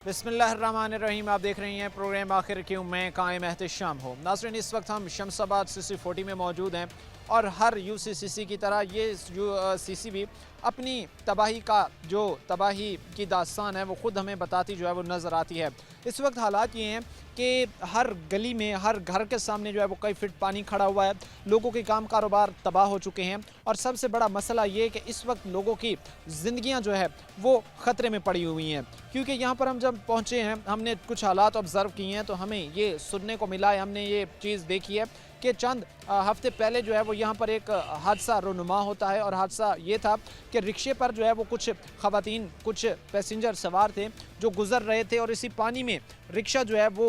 बिस्मिल्लाहिर्रहमानिर्रहीम। आप देख रहे हैं प्रोग्राम आखिर क्यों, मैं कायम एहतशाम हूँ। नाज़रीन, इस वक्त हम शमसाबाद CC40 में मौजूद हैं और हर UCCC की तरह ये CC भी अपनी तबाही का जो तबाही की दास्तान है वो ख़ुद हमें बताती जो है वो नज़र आती है। इस वक्त हालात ये हैं कि हर गली में, हर घर के सामने जो है वो कई फिट पानी खड़ा हुआ है। लोगों के काम कारोबार तबाह हो चुके हैं और सबसे बड़ा मसला ये है कि इस वक्त लोगों की ज़िंदगियाँ जो है वो ख़तरे में पड़ी हुई हैं। क्योंकि यहाँ पर हम जब पहुँचे हैं, हमने कुछ हालात ऑब्ज़र्व किए हैं तो हमें ये सुनने को मिला है, हमने ये चीज़ देखी है कि चंद हफ्ते पहले जो है वो यहाँ पर एक हादसा रोनुमा होता है। और हादसा ये था कि रिक्शे पर जो है वो कुछ ख़वातीन, कुछ पैसेंजर सवार थे जो गुज़र रहे थे और इसी पानी में रिक्शा जो है वो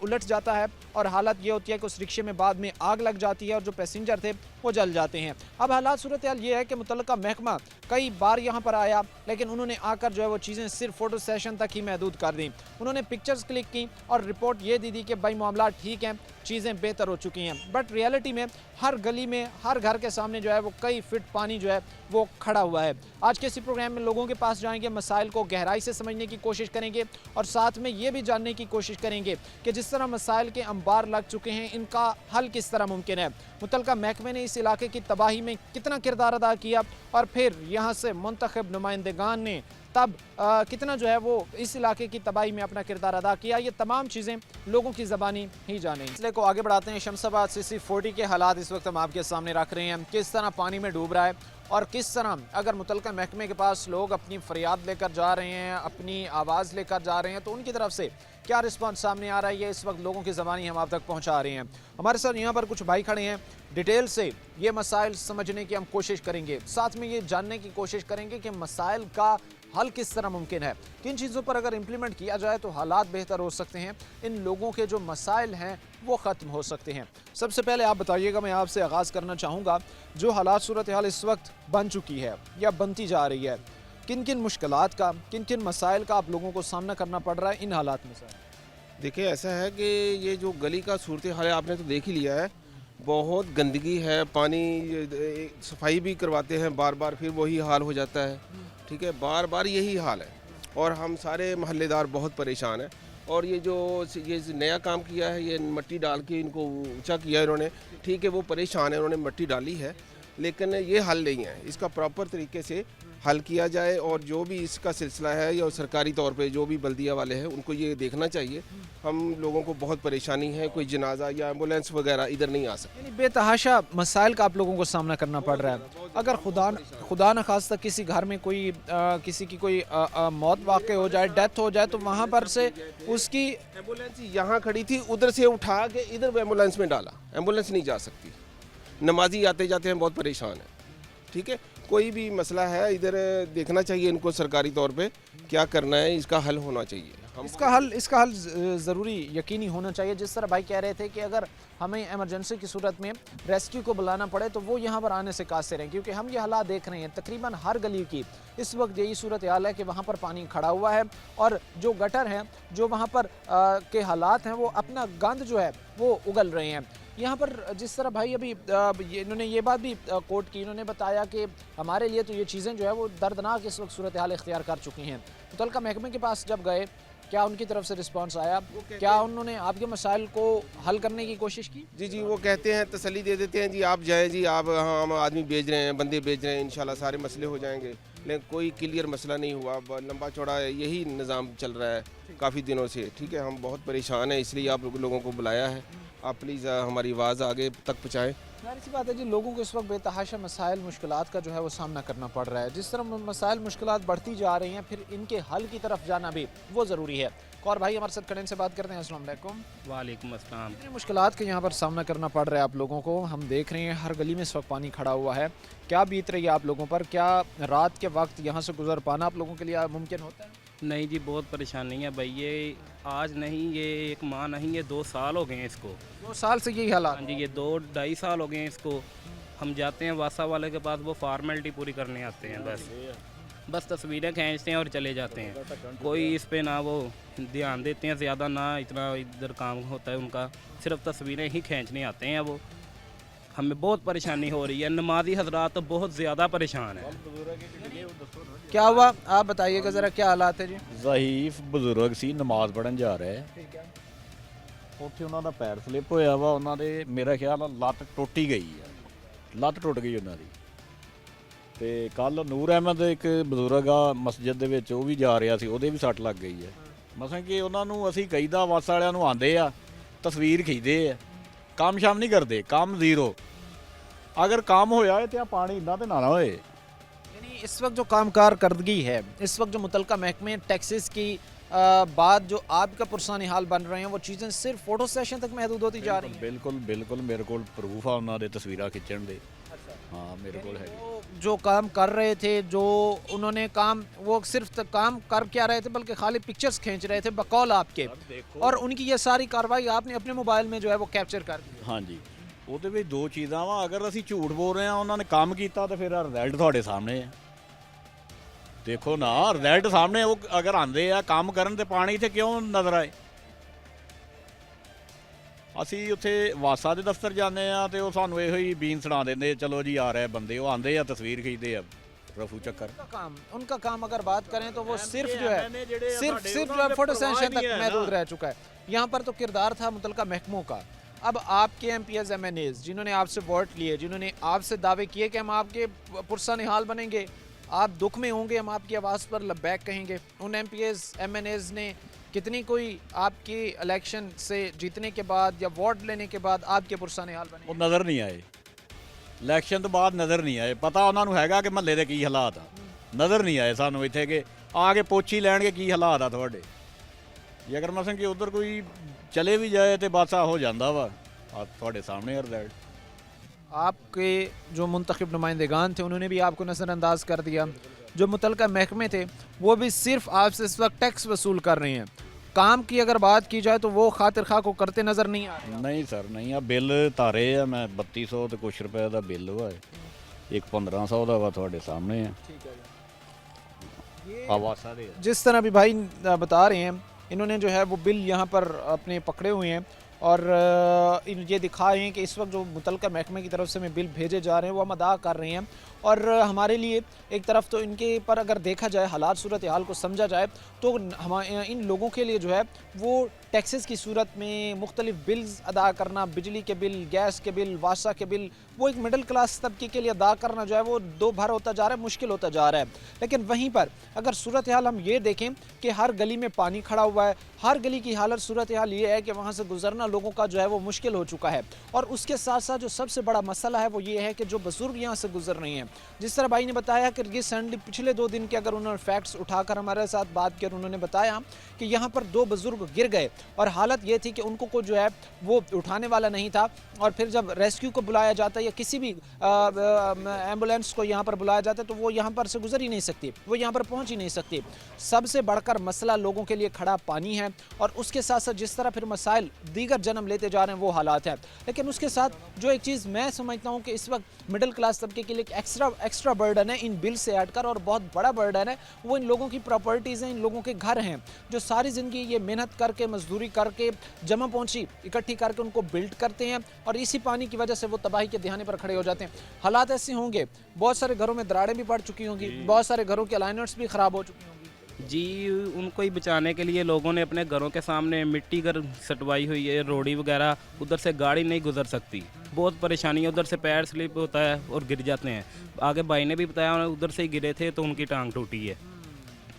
उलट जाता है और हालत ये होती है कि उस रिक्शे में बाद में आग लग जाती है और जो पैसेंजर थे वो जल जाते हैं। अब हालात सूरत हाल ये है कि मुतल्लिका महकमा कई बार यहाँ पर आया, लेकिन उन्होंने आकर जो है वो चीज़ें सिर्फ फ़ोटो सेशन तक ही महदूद कर दी। उन्होंने पिक्चर्स क्लिक की और रिपोर्ट ये दी कि भाई मामला ठीक हैं, चीज़ें बेहतर हो चुकी हैं। बट रियलिटी में हर गली में, हर घर के सामने जो है वो कई फिट पानी जो है वो खड़ा हुआ है। आज के इसी प्रोग्राम में लोगों के पास जाएंगे, मसाइल को गहराई से समझने की कोशिश करेंगे और साथ में ये भी जानने की कोशिश करेंगे कि जिस तरह मसाइल के अंबार लग चुके हैं, इनका हल किस तरह मुमकिन है। मुतल्लिका महकमे ने इस इलाके की तबाही में कितना किरदार अदा किया और फिर यहाँ से मुंतखब नुमाइंदगान ने तब कितना जो है वो इस इलाके की तबाही में अपना किरदार अदा किया। ये तमाम चीज़ें लोगों की ज़बानी ही जाने। इसलिए को आगे बढ़ाते हैं। शमसाबाद CC40 के हालात इस वक्त हम आपके सामने रख रहे हैं, किस तरह पानी में डूब रहा है और किस तरह अगर मुतल्लिका महकमे के पास लोग अपनी फरियाद लेकर जा रहे हैं, अपनी आवाज़ लेकर जा रहे हैं तो उनकी तरफ से क्या रिस्पॉन्स सामने आ रहा है, ये इस वक्त लोगों की ज़बानी हम आप तक पहुँचा रहे हैं। हमारे साथ यहाँ पर कुछ भाई खड़े हैं, डिटेल से ये मसाइल समझने की हम कोशिश करेंगे, साथ में ये जानने की कोशिश करेंगे कि मसाइल का हल किस तरह मुमकिन है, किन चीज़ों पर अगर इम्प्लीमेंट किया जाए तो हालात बेहतर हो सकते हैं, इन लोगों के जो मसाइल हैं वो ख़त्म हो सकते हैं। सबसे पहले आप बताइएगा, मैं आपसे आगाज़ करना चाहूँगा, जो हालात सूरत हाल इस वक्त बन चुकी है या बनती जा रही है, किन किन मुश्किलात का, किन किन मसाइल का आप लोगों को सामना करना पड़ रहा है इन हालात में से? देखिए, ऐसा है कि ये जो गली का सूरत हाल है आपने तो देख ही लिया है। बहुत गंदगी है, पानी सफाई भी करवाते हैं बार बार, फिर वही हाल हो जाता है। ठीक है, बार बार यही हाल है और हम सारे मोहल्लेदार बहुत परेशान हैं। और ये नया काम किया है, ये मिट्टी डाल के इनको ऊंचा किया इन्होंने, ठीक है, वो परेशान है, उन्होंने मिट्टी डाली है, लेकिन ये हल नहीं है। इसका प्रॉपर तरीके से हल किया जाए और जो भी इसका सिलसिला है या सरकारी तौर पे जो भी बल्दिया वाले हैं उनको ये देखना चाहिए। हम लोगों को बहुत परेशानी है, कोई जनाजा या एम्बुलेंस वगैरह इधर नहीं आ सकती। यानी बेतहाशा मसाइल का आप लोगों को सामना करना पड़ रहा है। अगर खुदा न खास्ता किसी घर में कोई किसी की कोई मौत वाक़ हो जाए, डेथ हो जाए, तो वहाँ पर से उसकी एम्बुलेंस यहाँ खड़ी थी, उधर से उठा के इधर एम्बुलेंस में डाला, एम्बुलेंस नहीं जा सकती। नमाजी आते जाते हैं बहुत परेशान है। ठीक है, कोई भी मसला है इधर देखना चाहिए इनको, सरकारी तौर पे क्या करना है, इसका हल होना चाहिए। इसका हल ज़रूरी यकीनी होना चाहिए। जिस तरह भाई कह रहे थे कि अगर हमें इमरजेंसी की सूरत में रेस्क्यू को बुलाना पड़े तो वो यहाँ पर आने से कासिर हैं, क्योंकि हम ये हालात देख रहे हैं तकरीबन हर गली की इस वक्त यही सूरत हाल है कि वहाँ पर पानी खड़ा हुआ है और जो गटर हैं, जो वहाँ पर के हालात हैं, वो अपना गंद जो है वो उगल रहे हैं। यहाँ पर जिस तरह भाई अभी इन्होंने ये बात भी कोट की, इन्होंने बताया कि हमारे लिए तो ये चीज़ें जो है वो दर्दनाक इस वक्त सूरत हाल इख्तियार कर चुकी हैं। मुतल्लिका महकमे के पास जब गए, क्या उनकी तरफ से रिस्पांस आया? क्या उन्होंने आपके मसाइल को हल करने की कोशिश की? जी, वो कहते हैं, तसल्ली दे देते हैं, जी आप जाएं, जी आप, हाँ हम आदमी भेज रहे हैं, बंदे भेज रहे हैं, इंशाल्लाह सारे मसले हो जाएंगे। लेकिन कोई क्लियर मसला नहीं हुआ, लंबा चौड़ा यही निज़ाम चल रहा है काफ़ी दिनों से। ठीक है, हम बहुत परेशान हैं, इसलिए आप लोगों को बुलाया है। आप प्लीज़ हमारी आवाज़ आगे तक पहुँचाएँ। जाहिर सी बात है जी, लोगों को इस वक्त बेतहाशा मसाइल, मुश्किलात का जो है वो सामना करना पड़ रहा है। जिस तरह मसाइल, मुश्किलात बढ़ती जा रही हैं, फिर इनके हल की तरफ जाना भी वो ज़रूरी है। और भाई हमारे साथ खड़े से बात करते हैं। अस्सलाम वालेकुम। वालेकुम अस्सलाम। इतनी मुश्किलात के यहाँ पर सामना करना पड़ रहा है आप लोगों को, हम देख रहे हैं हर गली में इस वक्त पानी खड़ा हुआ है। क्या बीत रही है आप लोगों पर? क्या रात के वक्त यहाँ से गुजर पाना आप लोगों के लिए मुमकिन होता है? नहीं जी, बहुत परेशानी है भाई। ये आज नहीं, ये 1 माह नहीं, ये 2 साल हो गए हैं इसको। 2 साल से यही हालात? हाँ जी, ये 2-2.5 साल हो गए हैं इसको। हम जाते हैं वासा वाले के पास, वो फार्मेलिटी पूरी करने आते हैं, बस तस्वीरें खींचते हैं और चले जाते हैं। कोई इस पे ना वो ध्यान देते हैं ज़्यादा, ना इतना इधर काम होता है उनका, सिर्फ तस्वीरें ही खींचने आते हैं वो। हमें बहुत परेशानी हो रही है। नमाजी हजरात तो बहुत ज़्यादा परेशान हैं। क्या हुआ आप बताइएगा ज़रा, क्या हालात है जी? ਜ਼ਹੀਫ ਬਜ਼ੁਰਗ ਸੀ, ਨਮਾਜ਼ ਪੜ੍ਹਨ ਜਾ ਰਹੇ, ठीक है। ਉੱਥੇ ਉਹਨਾਂ ਦਾ ਪੈਰ ਸਲਿੱਪ ਹੋਇਆ ਵਾ, ਉਹਨਾਂ ਦੇ ਮੇਰਾ ਖਿਆਲ ਨਾਲ ਲੱਤ ਟੁੱਟ ਹੀ ਗਈ ਆ, ਲੱਤ ਟੁੱਟ ਗਈ ਉਹਨਾਂ ਦੀ। ਤੇ ਕੱਲ ਨੂਰ ਅਹਿਮਦ ਇੱਕ ਬਜ਼ੁਰਗ ਆ ਮਸਜਿਦ ਦੇ ਵਿੱਚ, ਉਹ ਵੀ ਜਾ ਰਿਹਾ ਸੀ, ਉਹਦੇ ਵੀ ਸੱਟ ਲੱਗ ਗਈ ਹੈ। ਮਸਾਂ ਕਿ ਉਹਨਾਂ ਨੂੰ ਅਸੀਂ ਕਹੀਦਾ ਬੱਸ ਵਾਲਿਆਂ ਨੂੰ, ਆਂਦੇ ਆ ਤਸਵੀਰ ਖਿੱਚਦੇ ਆ, ਕੰਮ ਸ਼ਾਮ ਨਹੀਂ ਕਰਦੇ, ਕੰਮ ਜ਼ੀਰੋ। ਅਗਰ ਕੰਮ ਹੋਇਆ ਹੈ ਤੇ ਆ ਪਾਣੀ ਇਦਾਂ ਤੇ ਨਾ ਹੋਏ। यानी इस वक्त जो काम कारकर्दगी है, इस वक्त जो मुतलका महकमे टैक्सेस की बाद जो आपका पुरसानी हाल बन रहे हैं, वो चीज़ें सिर्फ फ़ोटो सेशन तक महदूद होती जा रही हैं। ਬਿਲਕੁਲ ਬਿਲकुल ਮੇਰੇ ਕੋਲ ਪ੍ਰੂਫ ਆ ਉਹਨਾਂ ਦੇ ਤਸਵੀਰਾਂ ਖਿੱਚਣ ਦੇ। हाँ मेरे को है। वो जो काम कर रहे थे, जो उन्होंने काम, वो सिर्फ काम कर क्या रहे थे, बल्कि खाली पिक्चर्स खींच रहे थे बकौल आपके, और उनकी ये सारी कार्रवाई आपने अपने मोबाइल में जो है वो कैप्चर कर दी। हाँ जी, ਉਹਦੇ ਵਿੱਚ ਦੋ ਚੀਜ਼ਾਂ ਵਾ, ਅਗਰ ਅਸੀਂ ਝੂਠ ਬੋਲ ਰਹੇ ਹਾਂ ਉਹਨਾਂ ਨੇ ਕੰਮ ਕੀਤਾ ਤੇ ਫਿਰ ਰਿਜ਼ਲਟ ਤੁਹਾਡੇ ਸਾਹਮਣੇ ਹੈ। ਦੇਖੋ ਨਾ, ਰਿਜ਼ਲਟ ਸਾਹਮਣੇ, ਉਹ ਅਗਰ ਆਂਦੇ ਆ ਕੰਮ ਕਰਨ ਤੇ ਪਾਣੀ ਤੇ ਕਿਉਂ ਨਜ਼ਰ ਆਏ? ਅਸੀਂ ਉੱਥੇ ਵਾਸਾ ਦੇ ਦਫ਼ਤਰ ਜਾਂਦੇ ਆ ਤੇ ਉਹ ਸਾਨੂੰ ਇਹੋ ਹੀ ਬੀਨ ਸੁਣਾ ਦਿੰਦੇ, ਚਲੋ ਜੀ ਆ ਰਹੇ ਬੰਦੇ, ਉਹ ਆਂਦੇ ਆ ਤਸਵੀਰ ਖਿੱਚਦੇ ਆ, रफू चक्कर। उनका काम अगर बात करें तो वो सिर्फ जो है सिर्फ जो है फोटो सेशन तक महदूद रह चुका है। यहाँ पर तो किरदार था मुतलका महकमों का। अब आपके MPs MNAs जिन्होंने आपसे वोट लिए, जिन्होंने आपसे दावे किए कि हम आपके पुरसानी हाल बनेंगे, आप दुख में होंगे, हम आपकी आवाज़ पर लब्बैक कहेंगे, उन MPs MNAs ने कितनी कोई आपकी इलेक्शन से जीतने के बाद या वोट लेने के बाद आपके पुरसानी हाल बने? वो नज़र नहीं आए, ਇਲੈਕਸ਼ਨ ਤੋਂ ਬਾਅਦ ਨਜ਼ਰ ਨਹੀਂ ਆਏ। ਪਤਾ ਉਹਨਾਂ ਨੂੰ ਹੈਗਾ ਕਿ ਮਹੱਲੇ ਦੇ ਕੀ ਹਾਲਾਤ ਆ, ਨਜ਼ਰ ਨਹੀਂ ਆਏ ਸਾਨੂੰ ਇੱਥੇ ਕਿ ਆ ਕੇ ਪੁੱਛ ਹੀ ਲੈਣਗੇ ਕੀ ਹਾਲਾਤ ਆ ਤੁਹਾਡੇ। ਜੇ ਅਗਰ ਮਸਾਂ ਕਿ ਉਧਰ ਕੋਈ ਚਲੇ ਵੀ ਜਾਏ ਤੇ ਬਸ ਆ ਹੋ ਜਾਂਦਾ ਵਾ, ਆ ਤੁਹਾਡੇ ਸਾਹਮਣੇ ਰਿਜ਼ਲਟ। आपके जो मुंतखब नुमाइंदेगान थे उन्होंने भी आपको नज़रअंदाज कर दिया। जो मुतलका महकमे थे वो भी सिर्फ आपसे इस वक्त टैक्स वसूल कर रहे हैं। काम की अगर बात की जाए तो वो खातिर खा को करते नज़र नहीं आ रहे। नहीं सर नहीं, आ बिल तारे आ मैं 3200 ਤੇ ਕੁਛ ਰੁਪਏ ਦਾ ਬਿੱਲ ਵਾ, ਇੱਕ 1500 ਦਾ ਵਾ ਤੁਹਾਡੇ ਸਾਹਮਣੇ ਆ। आवासा दे जिस तरह भी भाई बता रहे हैं, इन्होंने जो है वो बिल यहाँ पर अपने पकड़े हुए हैं और ये दिखा रहे हैं कि इस वक्त जो मुतलका महकमे की तरफ से हमें बिल भेजे जा रहे हैं वो हम अदा कर रहे हैं। और हमारे लिए एक तरफ तो इनके पर अगर देखा जाए, हालात सूरत हाल को समझा जाए तो हमारे इन लोगों के लिए जो है वो टैक्सेस की सूरत में मुख्तलिफ बिल्स अदा करना, बिजली के बिल, गैस के बिल, वासा के बिल, वो एक मिडिल क्लास तबके के लिए अदा करना जो है वो दो भर होता जा रहा है, मुश्किल होता जा रहा है। लेकिन वहीं पर अगर सूरत हाल हम ये देखें कि हर गली में पानी खड़ा हुआ है, हर गली की हालत सूरत हाल ये है कि वहाँ से गुजरना लोगों का जो है वो मुश्किल हो चुका है। और उसके साथ साथ जो सबसे बड़ा मसला है वो ये है कि जो बुजुर्ग यहाँ से गुजर रहे हैं, जिस तरह भाई ने बताया कि रिसेंटली पिछले 2 दिन के अगर उन्होंने फैक्ट्स उठाकर हमारे साथ बात की और उन्होंने बताया कि यहाँ पर 2 बुजुर्ग गिर गए और हालत ये थी कि उनको को जो है वो उठाने वाला नहीं था, और फिर जब रेस्क्यू को बुलाया जाता है या किसी भी एम्बुलेंस को यहाँ पर बुलाया जाता है तो वो यहाँ पर से गुजर ही नहीं सकती, वो यहाँ पर पहुँच ही नहीं सकती। सबसे बढ़कर मसला लोगों के लिए खड़ा पानी है, और उसके साथ साथ जिस तरह फिर मसाइल दीगर जन्म लेते जा रहे हैं वो हालात हैं। लेकिन उसके साथ जो एक चीज़ मैं समझता हूँ कि इस वक्त मिडिल क्लास तबके के लिए एक एक्स्ट्रा बर्डन है इन बिल से ऐड कर, और बहुत बड़ा बर्डन है वो इन लोगों की प्रॉपर्टीज़ हैं, इन लोगों के घर हैं जो सारी ज़िंदगी ये मेहनत करके, मजदूरी करके, जमा पहुँची इकट्ठी करके उनको बिल्ड करते हैं, और इसी पानी की वजह से वो तबाही के दिहाने पर खड़े हो जाते हैं। हालात ऐसे होंगे, बहुत सारे घरों में दरारें भी पड़ चुकी होंगी, बहुत सारे घरों के अलाइनमेंट्स भी ख़राब हो चुकी होंगी। जी, उनको ही बचाने के लिए लोगों ने अपने घरों के सामने मिट्टी कर सटवाई हुई है, रोड़ी वगैरह, उधर से गाड़ी नहीं गुजर सकती, बहुत परेशानी है। उधर से पैर स्लिप होता है और गिर जाते हैं। आगे भाई ने भी बताया उधर से ही गिरे थे तो उनकी टांग टूटी है,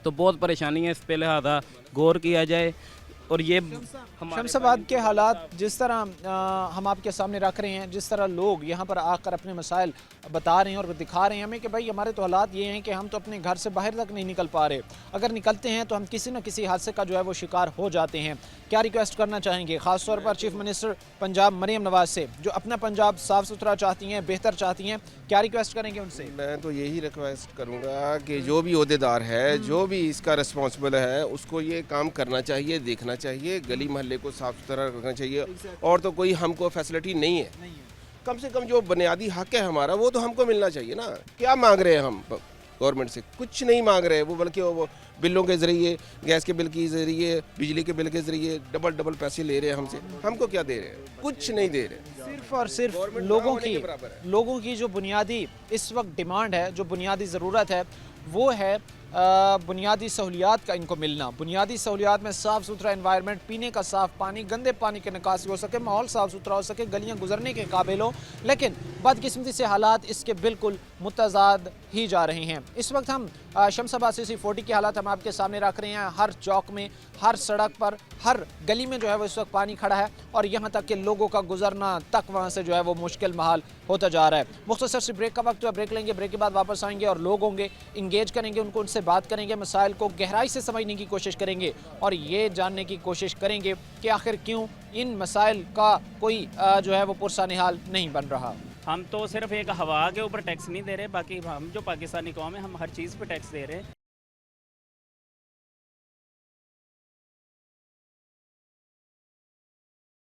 तो बहुत परेशानी है। इस पे लिहाजा गौर किया जाए। और ये शमशाबाद के हालात जिस तरह हम आपके सामने रख रहे हैं, जिस तरह लोग यहाँ पर आकर अपने मसाइल बता रहे हैं और दिखा रहे हैं हमें कि भाई हमारे तो हालात ये हैं कि हम तो अपने घर से बाहर तक नहीं निकल पा रहे, अगर निकलते हैं तो हम किसी न किसी हादसे का जो है वो शिकार हो जाते हैं। क्या रिक्वेस्ट करना चाहेंगे ख़ास तौर पर चीफ मिनिस्टर पंजाब मरियम नवाज से, जो अपना पंजाब साफ़ सुथरा चाहती हैं, बेहतर चाहती हैं, क्या रिक्वेस्ट करेंगे उनसे? मैं तो यही रिक्वेस्ट करूँगा कि जो भी ओहदेदार है, जो भी इसका रिस्पॉन्सिबल है, उसको ये काम करना चाहिए, देखना चाहिए, गली मोहल्ले को साफ़ सुथरा रखना चाहिए। और तो कोई हमको फैसिलिटी नहीं है, कम से कम जो बुनियादी हक है हमारा वो तो हमको मिलना चाहिए ना। क्या मांग रहे हैं हम गवर्नमेंट से? कुछ नहीं मांग रहे वो, बल्कि वो बिलों के ज़रिए, गैस के बिल के ज़रिए, बिजली के बिल के ज़रिए डबल पैसे ले रहे हैं हमसे। हमको क्या दे रहे हैं? कुछ नहीं दे रहे। सिर्फ और सिर्फ गवर्नमेंट लोगों होने की के बराबर है। लोगों की जो बुनियादी इस वक्त डिमांड है, जो बुनियादी ज़रूरत है, वो है बुनियादी सहूलियात का इनको मिलना। बुनियादी सहूलियात में साफ़ सुथरा एनवायरनमेंट, पीने का साफ़ पानी, गंदे पानी की निकासी हो सके, माहौल साफ़ सुथरा हो सके, गलियां गुजरने के काबिल हो। लेकिन बदकिस्मती से हालात इसके बिल्कुल मुतज़ाद ही जा रहे हैं। इस वक्त हम शमशाबाद CC40 के हालात हम आपके सामने रख रहे हैं। हर चौक में, हर सड़क पर, हर गली में जो है वो इस वक्त पानी खड़ा है और यहाँ तक कि लोगों का गुजरना तक वहाँ से जो है वो मुश्किल महाल होता जा रहा है। मुख्तसर सी ब्रेक का वक्त है, ब्रेक लेंगे, ब्रेक के बाद वापस आएंगे और लोग होंगे, इंगेज करेंगे, उनसे बात करेंगे, मसाइल को गहराई से समझने की कोशिश करेंगे और ये जानने की कोशिश करेंगे कि आखिर क्यों इन मसाइल का कोई जो है वो पुरसा निहाल नहीं बन रहा। हम तो सिर्फ एक हवा के ऊपर टैक्स नहीं दे रहे, बाकी हम जो पाकिस्तानी कौम है हम हर चीज़ पे टैक्स दे रहे हैं।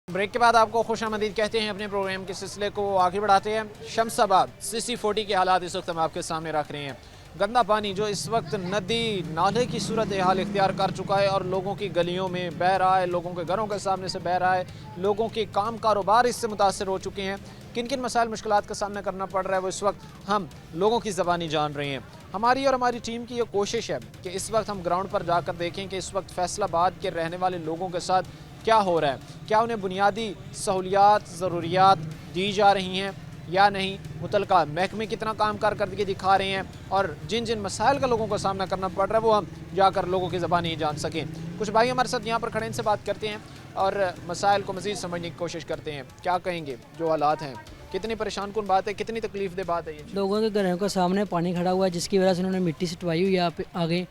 ब्रेक के बाद आपको खुशामदीद कहते हैं। अपने प्रोग्राम के सिलसिले को आगे बढ़ाते हैं। शमशाबाद CC40 के हालात इस वक्त हम आपके सामने रख रहे हैं। गंदा पानी जो इस वक्त नदी नाले की सूरत हाल इख्तियार कर चुका है और लोगों की गलियों में बह रहा है, लोगों के घरों के सामने से बह रहा है, लोगों के काम कारोबार इससे मुतासर हो चुके हैं। किन किन मसाइल मुश्किलात का सामना करना पड़ रहा है वो इस वक्त हम लोगों की ज़बानी जान रहे हैं। हमारी और हमारी टीम की ये कोशिश है कि इस वक्त हम ग्राउंड पर जाकर देखें कि इस वक्त फैसलाबाद के रहने वाले लोगों के साथ क्या हो रहा है, क्या उन्हें बुनियादी सहूलियात, ज़रूरियात दी जा रही हैं या नहीं, मुतलका महकमे कितना काम करके दिखा रहे हैं और जिन जिन मसाइल का लोगों को सामना करना पड़ रहा है वो हम जाकर लोगों की ज़बानी जान सकें। कुछ भाई हमारे साथ यहाँ पर खड़े इनसे बात करते हैं और मसाइल को मज़ीद समझने की कोशिश करते हैं। क्या कहेंगे जो हालात हैं, कितनी परेशान कुन बात है, कितनी तकलीफ दे बात है ये? लोगों के घरों के सामने पानी खड़ा हुआ है जिसकी वजह से उन्होंने मिट्टी सिटवाई हुई है आगे।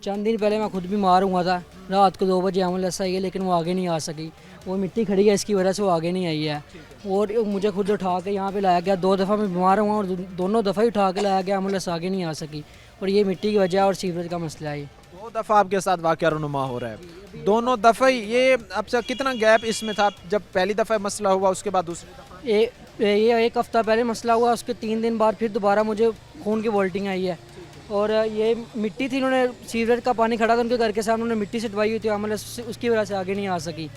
चंद दिन पहले मैं खुद बीमार हुआ था, रात को 2 बजे एम्बुलेंस आई है लेकिन वो आगे नहीं आ सकी, वो मिट्टी खड़ी है इसकी वजह से वो आगे नहीं आई है। और मुझे खुद उठा के यहाँ पे लाया गया, 2 दफ़ा मैं बीमार हुआ और दोनों दफ़ा ही उठा के लाया गया, एम्बुलेंस आगे नहीं आ सकी और ये मिट्टी की वजह और सीवरेज का मसला है। 2 दफ़ा आपके साथ वाक़या रुनुमा हो रहा है, दोनों दफ़ा ही ये अब से कितना गैप इसमें था? जब पहली दफ़ा मसला हुआ उसके बाद दूसरी दफ़ा? ये 1 हफ़्ता पहले मसला हुआ, उसके 3 दिन बाद फिर दोबारा मुझे खून की वोल्टिंग आई है और ये मिट्टी थी, उन्होंने सीवरेज का पानी खड़ा था उनके घर के सामने, उन्होंने मिट्टी सिटवाई हुई थी एम्बुलेंस, उसकी वजह से आगे नहीं आ सकी।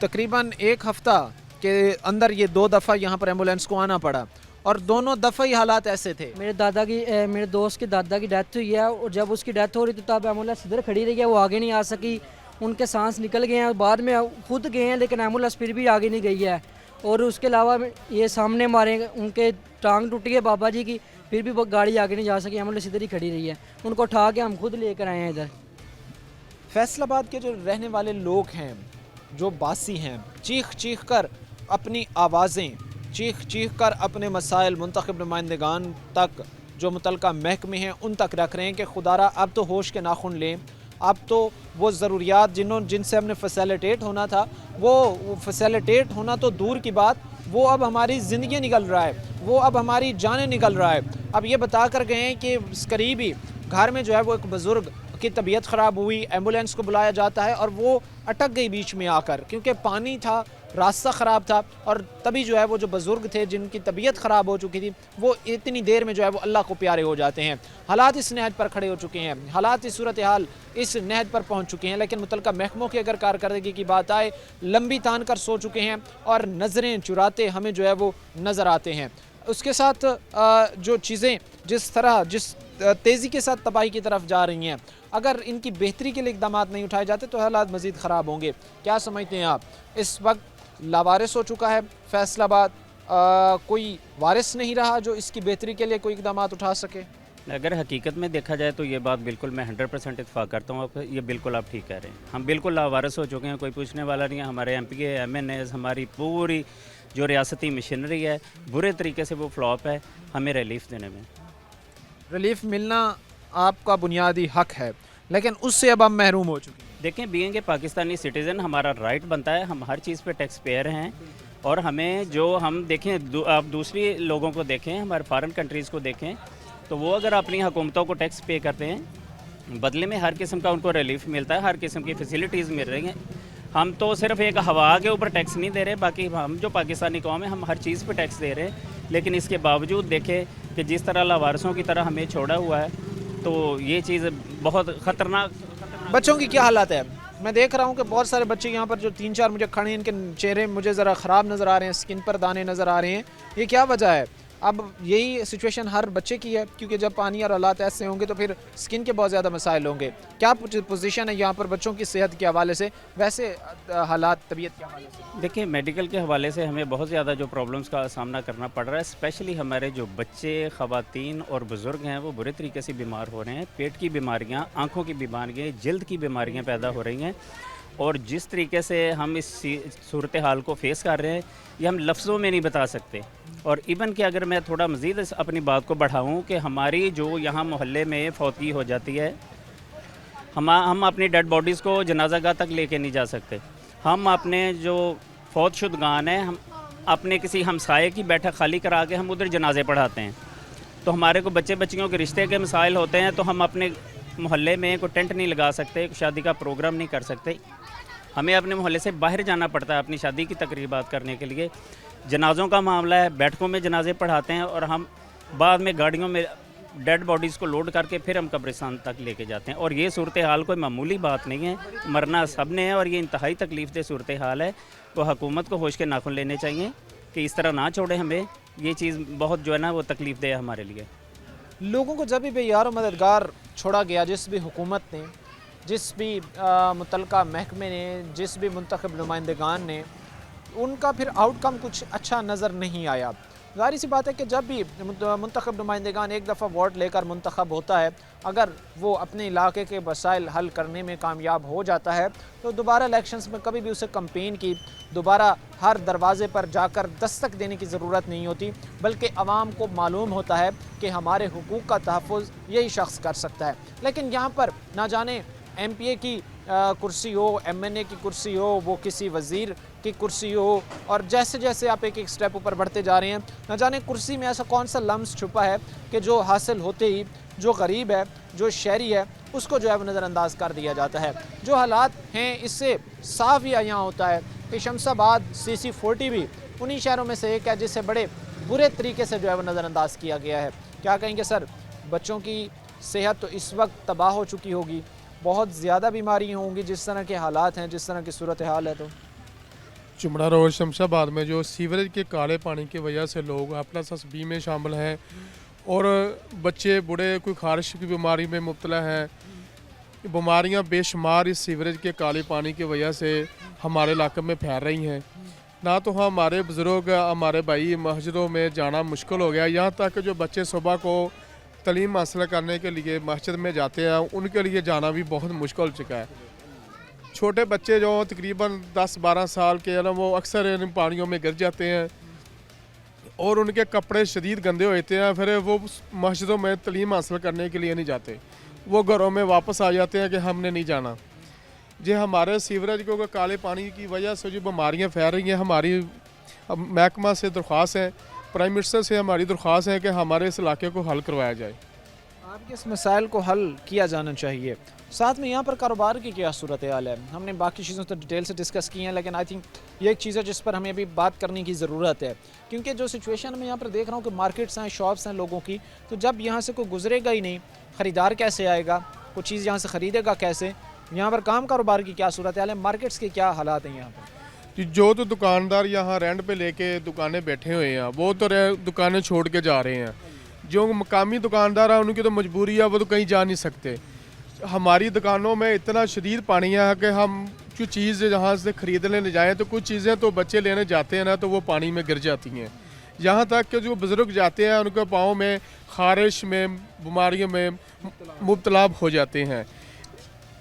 तकरीबन 1 हफ़्ता के अंदर ये 2 दफ़ा यहाँ पर एम्बुलेंस को आना पड़ा और दोनों दफ़ा ही हालात ऐसे थे। मेरे दोस्त के दादा की डेथ हुई है और जब उसकी डेथ हो रही थी तब एम्बुलेंस इधर खड़ी रही है, वो आगे नहीं आ सकी, उनके सांस निकल गए हैं, बाद में खुद गए हैं लेकिन एम्बुलेंस फिर भी आगे नहीं गई है। और उसके अलावा ये सामने मारे उनके टांग टूटी है बाबा जी की, फिर भी वो गाड़ी आगे नहीं जा सकी, एम्बुलेंस इधर ही खड़ी रही है, उनको उठा के हम खुद लेकर आए हैं इधर। फैसलाबाद के जो रहने वाले लोग हैं, जो बासी हैं, चीख चीख कर अपनी आवाज़ें, चीख चीख कर अपने मसाइल मुंतखब नुमाइंदगान तक, जो मुतलका महकमे हैं उन तक रख रहे हैं कि खुदारा अब तो होश के नाखून लें, अब तो वो ज़रूरियात जिनसे हमने फैसिलिटेट होना था वो फैसिलिटेट होना तो दूर की बात, वो अब हमारी ज़िंदगी निकल रहा है, वो अब हमारी जानें निकल रहा है। अब ये बता कर गए हैं कि करीबी घर में जो है वो एक बुज़ुर्ग की तबीयत ख़राब हुई, एम्बुलेंस को बुलाया जाता है और वो अटक गई बीच में आकर क्योंकि पानी था, रास्ता ख़राब था और तभी जो है वो जो बुज़ुर्ग थे जिनकी तबीयत ख़राब हो चुकी थी वो इतनी देर में जो है वो अल्लाह को प्यारे हो जाते हैं। हालात इस नहज पर खड़े हो चुके हैं, हालात इस सूरत हाल इस नहज पर पहुँच चुके हैं, लेकिन मुतलका महकमों की अगर कारकर्दगी की बात आए, लंबी तान कर सो चुके हैं और नज़रें चुराते हमें जो है वो नज़र आते हैं। उसके साथ जो चीज़ें जिस तेज़ी के साथ तबाही की तरफ जा रही हैं, अगर इनकी बेहतरी के लिए इक़दाम नहीं उठाए जाते तो हालात मज़ीद ख़राब होंगे। क्या समझते हैं आप? इस वक्त लावारिस हो चुका है फैसलाबाद, कोई वारिस नहीं रहा जो इसकी बेहतरी के लिए कोई इक़दाम उठा सके? अगर हकीकत में देखा जाए तो ये बात बिल्कुल मैं 100% इत्फाक करता हूँ। ये बिल्कुल आप ठीक कह रहे हैं, हम बिल्कुल लावारिस हो चुके हैं, कोई पूछने वाला नहीं है। हमारे MP के MNAs, हमारी पूरी जो रियासती मशीनरी है बुरे तरीके से वो फ्लॉप है हमें रिलीफ देने में। रिलीफ मिलना आपका बुनियादी हक है लेकिन उससे अब हम महरूम हो चुके हैं। देखें, बीइंग ए पाकिस्तानी सिटीज़न हमारा राइट बनता है, हम हर चीज़ पे टैक्स पेयर हैं और हमें जो हम देखें आप दूसरी लोगों को देखें, हमारे फॉरेन कंट्रीज़ को देखें तो वो अगर अपनी हुकूमतों को टैक्स पे करते हैं बदले में हर किस्म का उनको रिलीफ मिलता है, हर किस्म की फैसिलिटीज़ मिल रही हैं। हम तो सिर्फ एक हवा के ऊपर टैक्स नहीं दे रहे, बाकी हम जो पाकिस्तानी कौम है हम हर चीज़ पे टैक्स दे रहे हैं। लेकिन इसके बावजूद देखें कि जिस तरह लावारिसों की तरह हमें छोड़ा हुआ है तो ये चीज़ बहुत ख़तरनाक। बच्चों की क्या हालत है? मैं देख रहा हूँ कि बहुत सारे बच्चे यहाँ पर जो 3-4 मुझे खड़े हैं, इनके चेहरे मुझे ज़रा ख़राब नज़र आ रहे हैं, स्किन पर दाने नज़र आ रहे हैं। ये क्या वजह है? अब यही सिचुएशन हर बच्चे की है, क्योंकि जब पानी और हालात ऐसे होंगे तो फिर स्किन के बहुत ज़्यादा मसाइल होंगे। क्या पोजीशन है यहाँ पर बच्चों की सेहत के हवाले से, वैसे हालात तबीयत के हवाले से? देखिए, मेडिकल के हवाले से हमें बहुत ज़्यादा जो प्रॉब्लम्स का सामना करना पड़ रहा है, स्पेशली हमारे जो बच्चे, ख़वातीन और बुज़ुर्ग हैं वो बुरे तरीके से बीमार हो रहे हैं। पेट की बीमारियाँ, आँखों की बीमारियाँ, जल्द की बीमारियाँ पैदा हो रही हैं। और जिस तरीके से हम इस सूरत हाल को फेस कर रहे हैं, ये हम लफ्ज़ों में नहीं बता सकते। और इवन कि अगर मैं थोड़ा मज़ीद अपनी बात को बढ़ाऊँ कि हमारी जो यहाँ मोहल्ले में फौतगी हो जाती है, हम अपनी डेड बॉडीज़ को जनाज़ागाह तक लेके नहीं जा सकते। हम अपने जो फौत शुदगान हैं, हम अपने किसी हमसाये की बैठक खाली करा के हम उधर जनाजे पढ़ाते हैं। तो हमारे को बच्चे बच्चियों के रिश्ते के मसाइल होते हैं, तो हम अपने मोहल्ले में कोई टेंट नहीं लगा सकते, शादी का प्रोग्राम नहीं कर सकते। हमें अपने मोहल्ले से बाहर जाना पड़ता है अपनी शादी की तकरीबात करने के लिए। जनाज़ों का मामला है, बैठकों में जनाजे पढ़ाते हैं और हम बाद में गाड़ियों में डेड बॉडीज़ को लोड करके फिर हम कब्रिस्तान तक लेके जाते हैं। और ये सूरत हाल कोई मामूली बात नहीं है, मरना सब ने है और ये इंतहाई तकलीफ़देह सूरत हाल है। तो हुकूमत को होश के नाखून लेने चाहिए कि इस तरह ना छोड़े हमें। ये चीज़ बहुत जो है ना वो तकलीफ़देह है हमारे लिए। लोगों को जब भी बेयार और मददगार छोड़ा गया, जिस भी हुकूमत ने, जिस भी मुतलका महकमे ने, जिस भी मुंतखब नुमाइंदगान ने, उनका फिर आउटकम कुछ अच्छा नज़र नहीं आया। ज़ाहिर सी बात है कि जब भी मुंतखब नुमाइंदगान एक दफ़ा वोट लेकर मुंतखब होता है, अगर वो अपने इलाके के मसाइल हल करने में कामयाब हो जाता है तो दोबारा इलेक्शंस में कभी भी उसे कैंपेन की दोबारा हर दरवाज़े पर जाकर दस्तक देने की ज़रूरत नहीं होती, बल्कि आवाम को मालूम होता है कि हमारे हुकूक का तहफ़्फ़ुज़ यही शख्स कर सकता है। लेकिन यहाँ पर ना जाने MPA की कुर्सी हो, MNA की कुर्सी हो, वो किसी वज़ीर की कुर्सी हो, और जैसे जैसे आप एक एक स्टेप ऊपर बढ़ते जा रहे हैं, ना जाने कुर्सी में ऐसा कौन सा लम्स छुपा है कि जो हासिल होते ही जो गरीब है, जो शहरी है, उसको जो है वो नज़रअंदाज कर दिया जाता है। जो हालात हैं इससे साफ ही यहाँ होता है कि शमशाबाद CC40 भी उन्हीं शहरों में से एक है जिसे बड़े बुरे तरीके से जो है वो नज़रअंदाज किया गया है। क्या कहेंगे सर? बच्चों की सेहत तो इस वक्त तबाह हो चुकी होगी, बहुत ज़्यादा बीमारियाँ होंगी जिस तरह के हालात हैं, जिस तरह की सूरत हाल है। तो चुमड़ा रोड शमशाबाद में जो सीवरेज के काले पानी की वजह से लोग A+B में शामिल हैं और बच्चे बूढ़े कोई खारिश की बीमारी में मुब्तला हैं। बीमारियां बेशुमार इस सीवरेज के काले पानी की वजह से हमारे इलाके में फैल रही हैं। ना तो हमारे बुज़ुर्ग, हमारे भाई मस्जिदों में जाना मुश्किल हो गया, यहाँ तक जो बच्चे सुबह को तलीम हासिल करने के लिए मस्जिद में जाते हैं उनके लिए जाना भी बहुत मुश्किल हो चुका है। छोटे बच्चे जो तकरीबन 10-12 साल के हैं ना, वो अक्सर इन पानियों में गिर जाते हैं और उनके कपड़े शदीद गंदे होते हैं। फिर वो मस्जिदों में तलीम हासिल करने के लिए नहीं जाते, वो घरों में वापस आ जाते हैं कि हमने नहीं जाना। जी हमारे सीवरेज के काले पानी की वजह से जो बीमारियाँ फैल रही हैं, हमारी महकमा से दरख्वास्त है, प्राइम मिनिस्टर से हमारी दरख्वास्त है कि हमारे इस इलाके को हल करवाया जाए। आपके इस मसाइल को हल किया जाना चाहिए। साथ में यहाँ पर कारोबार की क्या सूरत हाल है? हमने बाकी चीज़ों तो डिटेल से डिस्कस की हैं, लेकिन आई थिंक ये एक चीज़ है जिस पर हमें अभी बात करने की ज़रूरत है, क्योंकि जो सिचुएशन मैं यहाँ पर देख रहा हूँ कि मार्केट्स हैं, शॉप्स हैं लोगों की, तो जब यहाँ से कोई गुजरेगा ही नहीं, ख़रीदार कैसे आएगा, कोई चीज़ यहाँ से ख़रीदेगा कैसे? यहाँ पर काम कारोबार की क्या सूरत हाल है, मार्केट्स के क्या हालात हैं यहाँ पर? जो तो दुकानदार यहाँ रेंट पे लेके दुकानें बैठे हुए हैं वो तो दुकानें छोड़ के जा रहे हैं। जो मकामी दुकानदार हैं उनकी तो मजबूरी है, वो तो कहीं जा नहीं सकते। हमारी दुकानों में इतना शदीद पानी है कि हम जो चीज़ जहाँ से ख़रीदने ले जाएँ तो कुछ चीज़ें तो बच्चे लेने जाते हैं ना तो वो पानी में गिर जाती हैं। यहाँ तक कि जो बुज़ुर्ग जाते हैं उनके पाँव में ख़ारिश में बीमारियों में मुब्तला हो जाते हैं।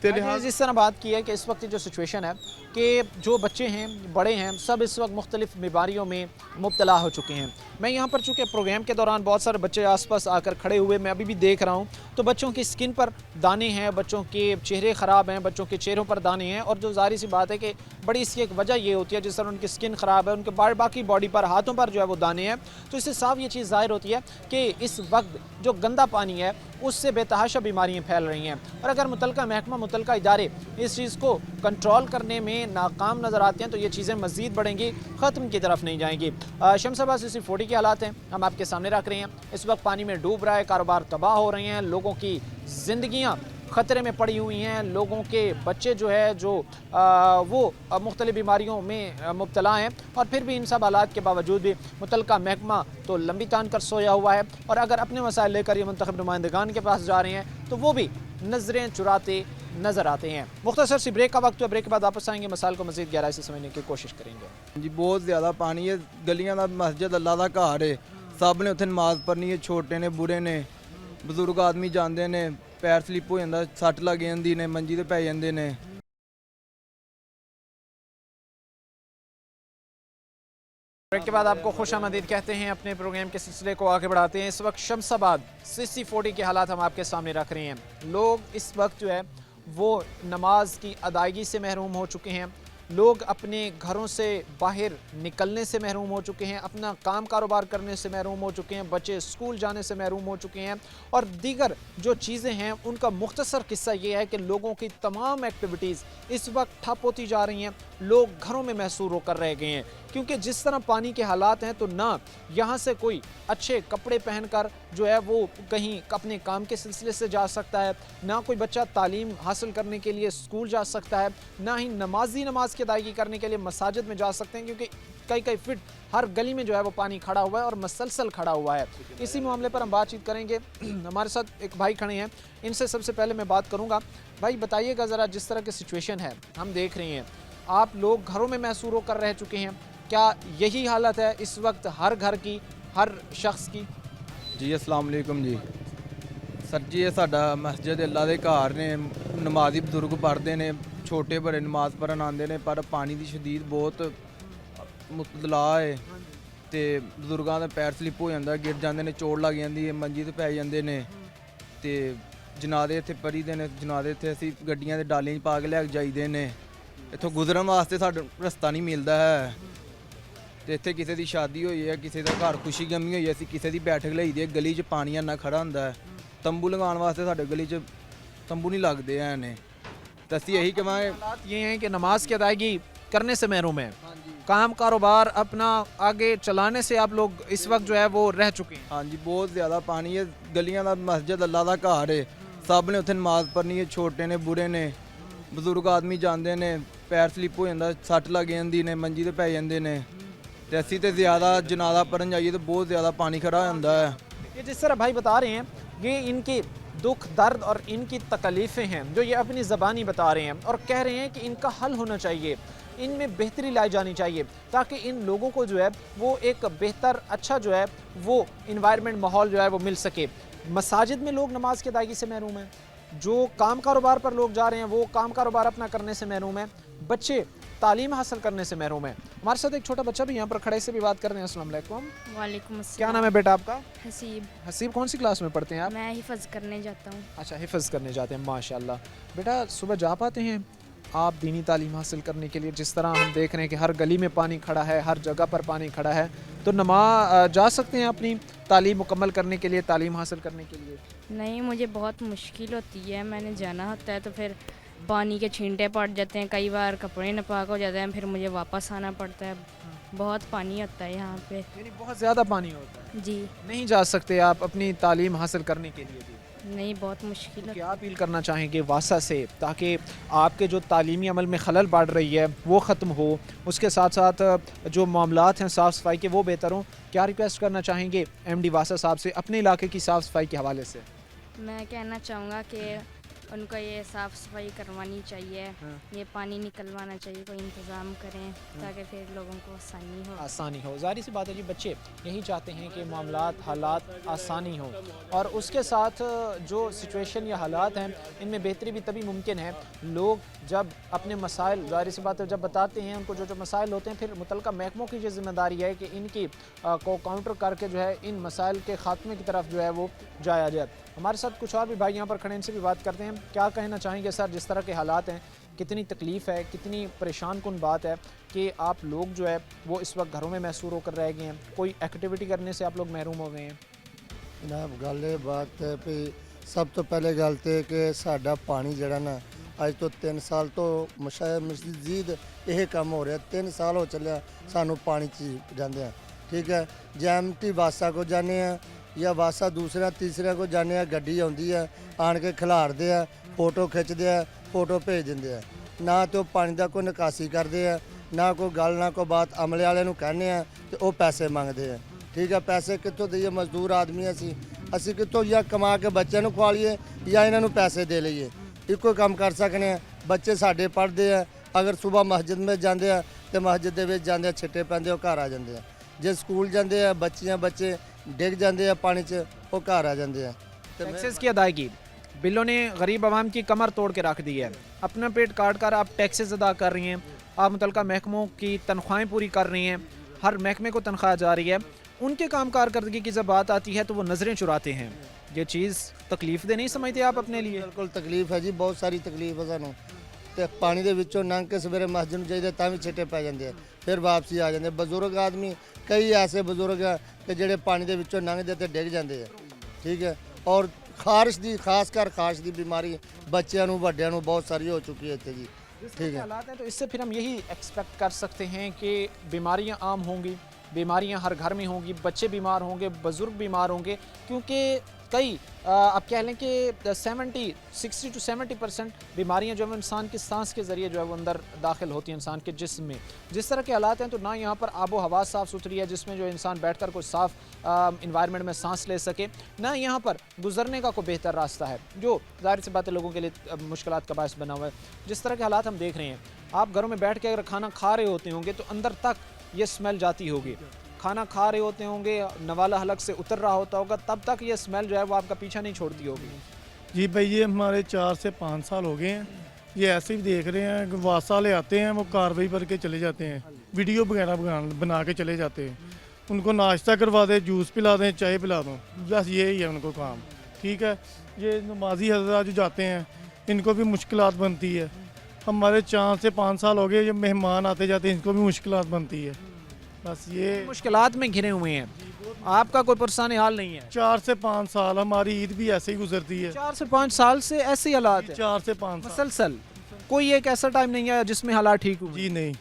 जिस तरह बात की है कि इस वक्त जो सिचुएशन है कि जो बच्चे हैं, बड़े हैं, सब इस वक्त मुख्तलिफ बीमारियों में मुब्तला हो चुके हैं। मैं यहाँ पर चूँकि प्रोग्राम के दौरान बहुत सारे बच्चे आसपास आकर खड़े हुए मैं अभी भी देख रहा हूँ, तो बच्चों की स्किन पर दाने हैं, बच्चों के चेहरे ख़राब हैं, बच्चों के चेहरों पर दाने हैं। और जो ज़ाहिर सी बात है कि बड़ी इसकी एक वजह ये होती है, जिस तरह उनकी स्किन ख़राब है, उनके बाकी बॉडी पर, हाथों पर जो है वो दाने हैं, तो इससे साफ ये चीज़ ज़ाहिर होती है कि इस वक्त जो गंदा पानी है उससे बेतहाशा बीमारियाँ फैल रही हैं। और अगर मुतलका महकमा, मुतलका इदारे इस चीज़ को कंट्रोल करने में में नाकाम नज़र आते हैं तो ये चीज़ें मज़ीद बढ़ेंगी, ख़त्म की तरफ नहीं जाएंगी। शमशाबाद CC40 के हालात हैं, हम आपके सामने रख रहे हैं। इस वक्त पानी में डूब रहा है, कारोबार तबाह हो रहे हैं, लोगों की ज़िंदगियाँ ख़तरे में पड़ी हुई हैं, लोगों के बच्चे जो है जो वो मुख्तलिफ़ बीमारियों में मुब्तला हैं, और फिर भी इन सब हालात के बावजूद भी मुतलका महकमा तो लंबी तान कर सोया हुआ है, और अगर अपने मसाइल लेकर ये मुंतखब नुमाइंदगान के पास जा रहे हैं तो वो भी नज़रें चुराते नज़र आते हैं। मुख्तसर सी ब्रेक का वक्त है, ब्रेक के बाद वापस आएंगे, मसाइल को मज़ीद गहराई से समझने की कोशिश करेंगे। जी बहुत ज़्यादा पानी है, गलियां दा मस्जिद अल्लाह दा घर है, सब ने उत्थे नमाज पढ़नी है, छोटे ने बुरे ने बजुर्ग आदमी जाते ने, पैर स्लिप हो जाता, सट लग जाती ने, मंजी ते पै जाते ने। ब्रेक के बाद आपको खुश आमदीद कहते हैं, अपने प्रोग्राम के सिलसिले को आगे बढ़ाते हैं। इस वक्त शमशाबाद CC40 के हालात हम आपके सामने रख रहे हैं। लोग इस वक्त जो है वो नमाज की अदायगी से महरूम हो चुके हैं, लोग अपने घरों से बाहर निकलने से महरूम हो चुके हैं, अपना काम कारोबार करने से महरूम हो चुके हैं, बच्चे स्कूल जाने से महरूम हो चुके हैं, और दीगर जो चीज़ें हैं उनका मुख्तसर किस्सा ये है कि लोगों की तमाम एक्टिविटीज़ इस वक्त ठप होती जा रही हैं। लोग घरों में महसूर होकर रह गए हैं, क्योंकि जिस तरह पानी के हालात हैं तो ना यहाँ से कोई अच्छे कपड़े पहनकर जो है वो कहीं अपने काम के सिलसिले से जा सकता है, ना कोई बच्चा तालीम हासिल करने के लिए स्कूल जा सकता है, ना ही नमाज की अदायगी करने के लिए मसाजिद में जा सकते हैं, क्योंकि कई फिट हर गली में जो है वो पानी खड़ा हुआ है और मसलसल खड़ा हुआ है। इसी मामले पर हम बातचीत करेंगे। हमारे साथ एक भाई खड़े हैं, इनसे सबसे पहले मैं बात करूँगा। भाई बताइएगा ज़रा, जिस तरह की सिचुएशन है हम देख रहे हैं, आप लोग घरों में महसूर होकर रह चुके हैं, क्या यही हालत है इस वक्त हर घर की, हर शख्स की? जी अस्सलाम वालेकुम जी सर जी, ये साडा मस्जिद अल्लाह दे घर ने, नमाजी बजुर्ग पढ़ते ने, छोटे बड़े नमाज पढ़न आते ने, पर पानी की शदीद बहुत मुतला है, तो बजुर्गों का पैर स्लिप हो जाता, गिर जाते हैं, चोट लग जाती है, मंजी ते पै जाते हैं, तो जनादे इत्थे पढ़ी दे ने, जनादे इत्थे असीं गड्डियां दे डालियां च पा के लैके जाईदे ने, इत्थों गुजरन वास्ते साडा रस्ता नहीं मिलता है, तो इत्थे किसी की शादी हुई है, किसी का घर खुशी गमी हुई है, असीं किसी की बैठक लई दी है, गली च पानी इन्ना खड़ा होंदा है, तंबू लगाने वास्ते साडे गली च तंबू नहीं लगते हैं ने, तो असीं यही कहांगे। ये हैं कि नमाज की अदायगी करने से महरूम है, काम कारोबार अपना आगे चलाने से आप लोग इस वक्त जो है वो रह चुके हैं। हाँ जी बहुत ज़्यादा पानी है, गलियां दा मस्जिद अल्लाह दा घर है, सब ने उत्थे नमाज पढ़नी है, छोटे ने बुरे ने बजुर्ग आदमी जाते ने, पैर स्लिप हो जाता, सट लग जाती ने, मंजी ते पै जाते ने, तो असीं तो ज़्यादा जनाजा पढ़न जाइए तो बहुत ज़्यादा पानी खड़ा होता है। ये जिस तरह भाई बता रहे हैं, ये इनके दुख दर्द और इनकी तकलीफ़ें हैं जो ये अपनी ज़बानी बता रहे हैं, और कह रहे हैं कि इनका हल होना चाहिए, इनमें बेहतरी लाई जानी चाहिए, ताकि इन लोगों को जो है वो एक बेहतर अच्छा जो है वो इन्वायरमेंट माहौल जो है वो मिल सके। मसाजिद में लोग नमाज की अदायगी से महरूम हैं, जो काम कारोबार पर लोग जा रहे हैं वो काम कारोबार अपना करने से महरूम हैं, बच्चे तालीम हासिल करने से महरूम है। हमारे साथ एक छोटा बच्चा भी यहाँ पर खड़े से भी बात कर रहे हैं। अस्सलाम वालेकुम। वालेकुम अस्सलाम। क्या नाम है बेटा आपका? हसीब। हसीब, कौन सी क्लास में पढ़ते हैं आप? मैं हिफज करने जाता हूँ। अच्छा, हिफज करने जाते हैं, माशाल्लाह। बेटा सुबह जा पाते हैं आप दीनी तालीम हासिल करने के लिए? जिस तरह हम देख रहे हैं कि हर गली में पानी खड़ा है, हर जगह पर पानी खड़ा है, तो जा सकते हैं अपनी तालीम मुकम्मल करने के लिए, तालीम हासिल करने के लिए? नहीं, मुझे बहुत मुश्किल होती है, मैंने जाना होता है तो फिर पानी के छींटे पड़ जाते हैं, कई बार कपड़े नापाक हो जाते हैं, फिर मुझे वापस आना पड़ता है, बहुत पानी होता है यहाँ पे। यानी बहुत ज़्यादा पानी होता है? जी। नहीं जा सकते आप अपनी तालीम हासिल करने के लिए भी? नहीं, बहुत मुश्किल है। क्या अपील करना चाहेंगे वासा से, ताकि आपके जो तालीमी अमल में खलल बढ़ रही है वो ख़त्म हो, उसके साथ साथ जो मामलात हैं साफ़ सफाई के वो बेहतर हों? क्या रिक्वेस्ट करना चाहेंगे MD वासा साहब से अपने इलाके की साफ़ सफाई के हवाले से? मैं कहना चाहूँगा कि उनको ये साफ़ सफाई करवानी चाहिए, ये पानी निकलवाना चाहिए, कोई इंतज़ाम करें ताकि फिर लोगों को आसानी हो। ज़ाहिर सी बात है जी, बच्चे यही चाहते हैं कि मामलात हालात आसानी हो, और उसके साथ जो सिचुएशन या हालात हैं इनमें बेहतरी भी तभी मुमकिन है। लोग जब अपने मसाइल, ज़ाहिर सी बात है, जब बताते हैं उनको जो मसाइल होते हैं, फिर मुतलका महकमों की जो ज़िम्मेदारी है कि इनकी को काउंटर करके जो है इन मसाइल के ख़ात्मे की तरफ जो है वो जाया जाए। हमारे साथ कुछ और भी भाई यहाँ पर खड़े, इनसे भी बात करते हैं। क्या कहना चाहेंगे सर, जिस तरह के हालात हैं, कितनी तकलीफ़ है, कितनी परेशान कुन बात है कि आप लोग जो है वो इस वक्त घरों में महसूर होकर रह गए हैं, कोई एक्टिविटी करने से आप लोग महरूम हो गए हैं? जनाब गल ये बात है भी सब तो पहले गल तो कि साडा पानी जड़ा ना ਅੱਜ ਤੋਂ 3 ਸਾਲ ਤੋਂ ਮਜ਼ੀਦ ਇਹ ਕੰਮ ਹੋ ਰਿਹਾ। 3 ਸਾਲ ਹੋ ਚੱਲਿਆ ਸਾਨੂੰ ਪਾਣੀ 'ਚ ਜਾਂਦੇ ਆ। ਠੀਕ ਹੈ, ਜੈਮਟੀ ਵਾਸਾ ਕੋ ਜਾਂਦੇ ਆ ਜਾਂ ਵਾਸਾ ਦੂਸਰਾ ਤੀਸਰਾ ਕੋ ਜਾਂਦੇ ਆ, ਗੱਡੀ ਆਉਂਦੀ ਆ, ਆਣ ਕੇ ਖਿਲਾਰਦੇ ਆ, ਫੋਟੋ ਖਿੱਚਦੇ ਆ, ਫੋਟੋ ਭੇਜ ਦਿੰਦੇ ਆ। ਨਾ ਤੇ ਉਹ ਪਾਣੀ ਦਾ ਕੋਈ ਨਿਕਾਸੀ ਕਰਦੇ ਆ, ਨਾ ਕੋਈ ਗੱਲ ਨਾ ਕੋਈ ਬਾਤ। ਅਮਲੇ ਵਾਲਿਆਂ ਨੂੰ ਕਹਿੰਦੇ ਆ ਤੇ ਉਹ ਪੈਸੇ ਮੰਗਦੇ ਆ। ਠੀਕ ਹੈ, ਪੈਸੇ ਕਿੱਥੋਂ ਦਈਏ? ਮਜ਼ਦੂਰ ਆਦਮੀ ਅਸੀਂ ਕਿੱਥੋਂ ਜਾਂ ਕਮਾ ਕੇ ਬੱਚਿਆਂ ਨੂੰ ਖਵਾ ਲਈਏ ਜਾਂ ਇਹਨਾਂ ਨੂੰ ਪੈਸੇ ਦੇ ਲਈਏ। ਇੱਕੋ ਕੰਮ ਕਰ ਸਕਦੇ ਆ। ਬੱਚੇ ਸਾਡੇ ਪੜ੍ਹਦੇ ਆ, ਅਗਰ ਸਵੇਰ ਮਸਜਿਦ ਵਿੱਚ ਜਾਂਦੇ ਆ ਤੇ ਮਸਜਿਦ ਦੇ ਵਿੱਚ ਜਾਂਦੇ ਆ, ਛਿੱਟੇ ਪੈਂਦੇ, ਉਹ ਘਰ ਆ ਜਾਂਦੇ ਆ। ਜੇ ਸਕੂਲ ਜਾਂਦੇ ਆ ਬੱਚੇ ਡਿੱਗ ਜਾਂਦੇ ਆ पानी च, वो घर आ जाते हैं। टैक्सेस की अदायगी, बिलों ने गरीब आवाम की कमर तोड़ के रख दी है। अपना पेट काट कर आप टैक्सेस अदा कर रही हैं, आप मुतल्लिका महकमों की तनख्वाहें पूरी कर रही हैं, हर महकमे को तनख्वाह जा रही है। उनके काम कारकर्दगी की जब बात आती है तो वो नज़रें चुराते हैं। ये चीज़ तकलीफ दे नहीं समझते आप अपने लिए? बिल्कुल तकलीफ है जी, बहुत सारी तकलीफ है सानू। ਤੇ ਪਾਣੀ ਦੇ ਵਿੱਚੋਂ ਲੰਘ ਕੇ ਸਵੇਰੇ ਮਸਜਿਦ ਨੂੰ ਜਾਈਦਾ ਤਾਂ ਵੀ ਛਿੱਟੇ ਪੈ ਜਾਂਦੇ ਆ, ਫਿਰ ਵਾਪਸੀ ਆ ਜਾਂਦੇ। ਬਜ਼ੁਰਗ ਆਦਮੀ ਕਈ ਐਸੇ ਬਜ਼ੁਰਗ ਆ ਕਿ ਜਿਹੜੇ ਪਾਣੀ ਦੇ ਵਿੱਚੋਂ ਲੰਘਦੇ ਤੇ ਡਿੱਗ ਜਾਂਦੇ ਆ। ਠੀਕ ਹੈ, ਔਰ ਖਾਰਿਸ਼ ਦੀ ਖਾਸ ਕਰ ਖਾਰਿਸ਼ ਦੀ ਬਿਮਾਰੀ ਬੱਚਿਆਂ ਨੂੰ ਵੱਡਿਆਂ ਨੂੰ ਬਹੁਤ ਸਾਰੀ ਹੋ ਚੁੱਕੀ ਹੈ ਇੱਥੇ ਜੀ। ठीक है, हालात हैं तो इससे फिर हम यही एक्सपेक्ट कर सकते हैं कि बीमारियां आम होंगी, बीमारियां हर घर में होंगी, बच्चे बीमार होंगे, बुज़ुर्ग बीमार होंगे, क्योंकि कई आप कह लें कि 60 to 70% बीमारियां जो है इंसान की सांस के ज़रिए जो है वो अंदर दाखिल होती हैं इंसान के जिस्म में। जिस तरह के हालात हैं तो ना यहाँ पर आबो हवा साफ़ सुथरी है जिसमें जो इंसान बैठकर कोई साफ़ इन्वायरमेंट में सांस ले सके, ना यहाँ पर गुजरने का कोई बेहतर रास्ता है, जो ज़ाहिर सी बात है लोगों के लिए मुश्किलात का बायस बना हुआ है। जिस तरह के हालात हम देख रहे हैं, आप घरों में बैठ के अगर खाना खा रहे होते होंगे तो अंदर तक ये स्मेल जाती होगी। खाना खा रहे होते होंगे, नवाला हलक से उतर रहा होता होगा, तब तक ये स्मेल जो है वो आपका पीछा नहीं छोड़ती होगी। जी भाई, ये हमारे 4 से 5 साल हो गए हैं, ये ऐसे ही देख रहे हैं कि वासा ले आते हैं, वो कार्रवाई भर के चले जाते हैं, वीडियो वगैरह बना के चले जाते हैं। उनको नाश्ता करवा दें, जूस पिला दें, चाय पिला दो, बस यही है उनको काम। ठीक है, ये नमाजी हज़रात जो जाते हैं इनको भी मुश्किलात बनती है। हमारे 4 से 5 साल हो गए, ये मेहमान आते जाते हैं, इनको भी मुश्किलात बनती है। बस ये मुश्किलात में घिरे हुए हैं, आपका कोई पुरसाने हाल नहीं है। 4 से 5 साल हमारी ईद भी ऐसे ही गुजरती है। 4 से 5 साल से ऐसे ही हालात है? 4 से 5 साल मुसलसल कोई एक ऐसा टाइम नहीं है जिसमें हालात ठीक हुए? जी नहीं,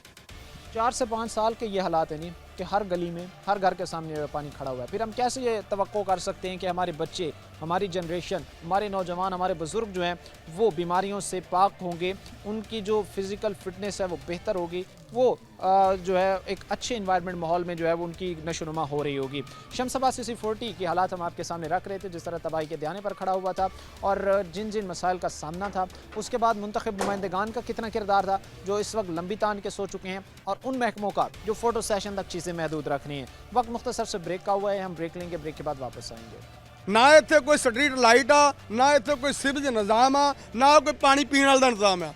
4 से 5 साल के ये हालात हैं नहीं कि हर गली में हर घर के सामने पानी खड़ा हुआ है। फिर हम कैसे ये तवक्को कर सकते हैं कि हमारे बच्चे, हमारी जनरेशन, हमारे नौजवान, हमारे बुज़ुर्ग जो हैं वो बीमारियों से पाक होंगे, उनकी जो फिज़िकल फिटनेस है वो बेहतर होगी, वो जो है एक अच्छे इन्वायरमेंट माहौल में जो है वो उनकी नशोनुमा हो रही होगी। शमशाबाद CC40 के हालात हम आपके सामने रख रहे थे, जिस तरह तबाही के दाने पर खड़ा हुआ था और जिन जिन मसाइल का सामना था, उसके बाद मुंतखब नुमाइंदगान का कितना किरदार था जो इस वक्त लंबी तान के सो चुके हैं, और उन महकमों का जो फ़ोटो सेशन तक चीज़ें महदूद रख रही हैं। वक्त मुख्तसर से ब्रेक का हुआ है, हम ब्रेक लेंगे, ब्रेक के बाद वापस आएंगे। ना इत्थे कोई स्ट्रीट लाइट आ, ना इत्थे कोई सिवज निज़ाम आ, ना कोई पानी पीने वाला दा निज़ाम आ।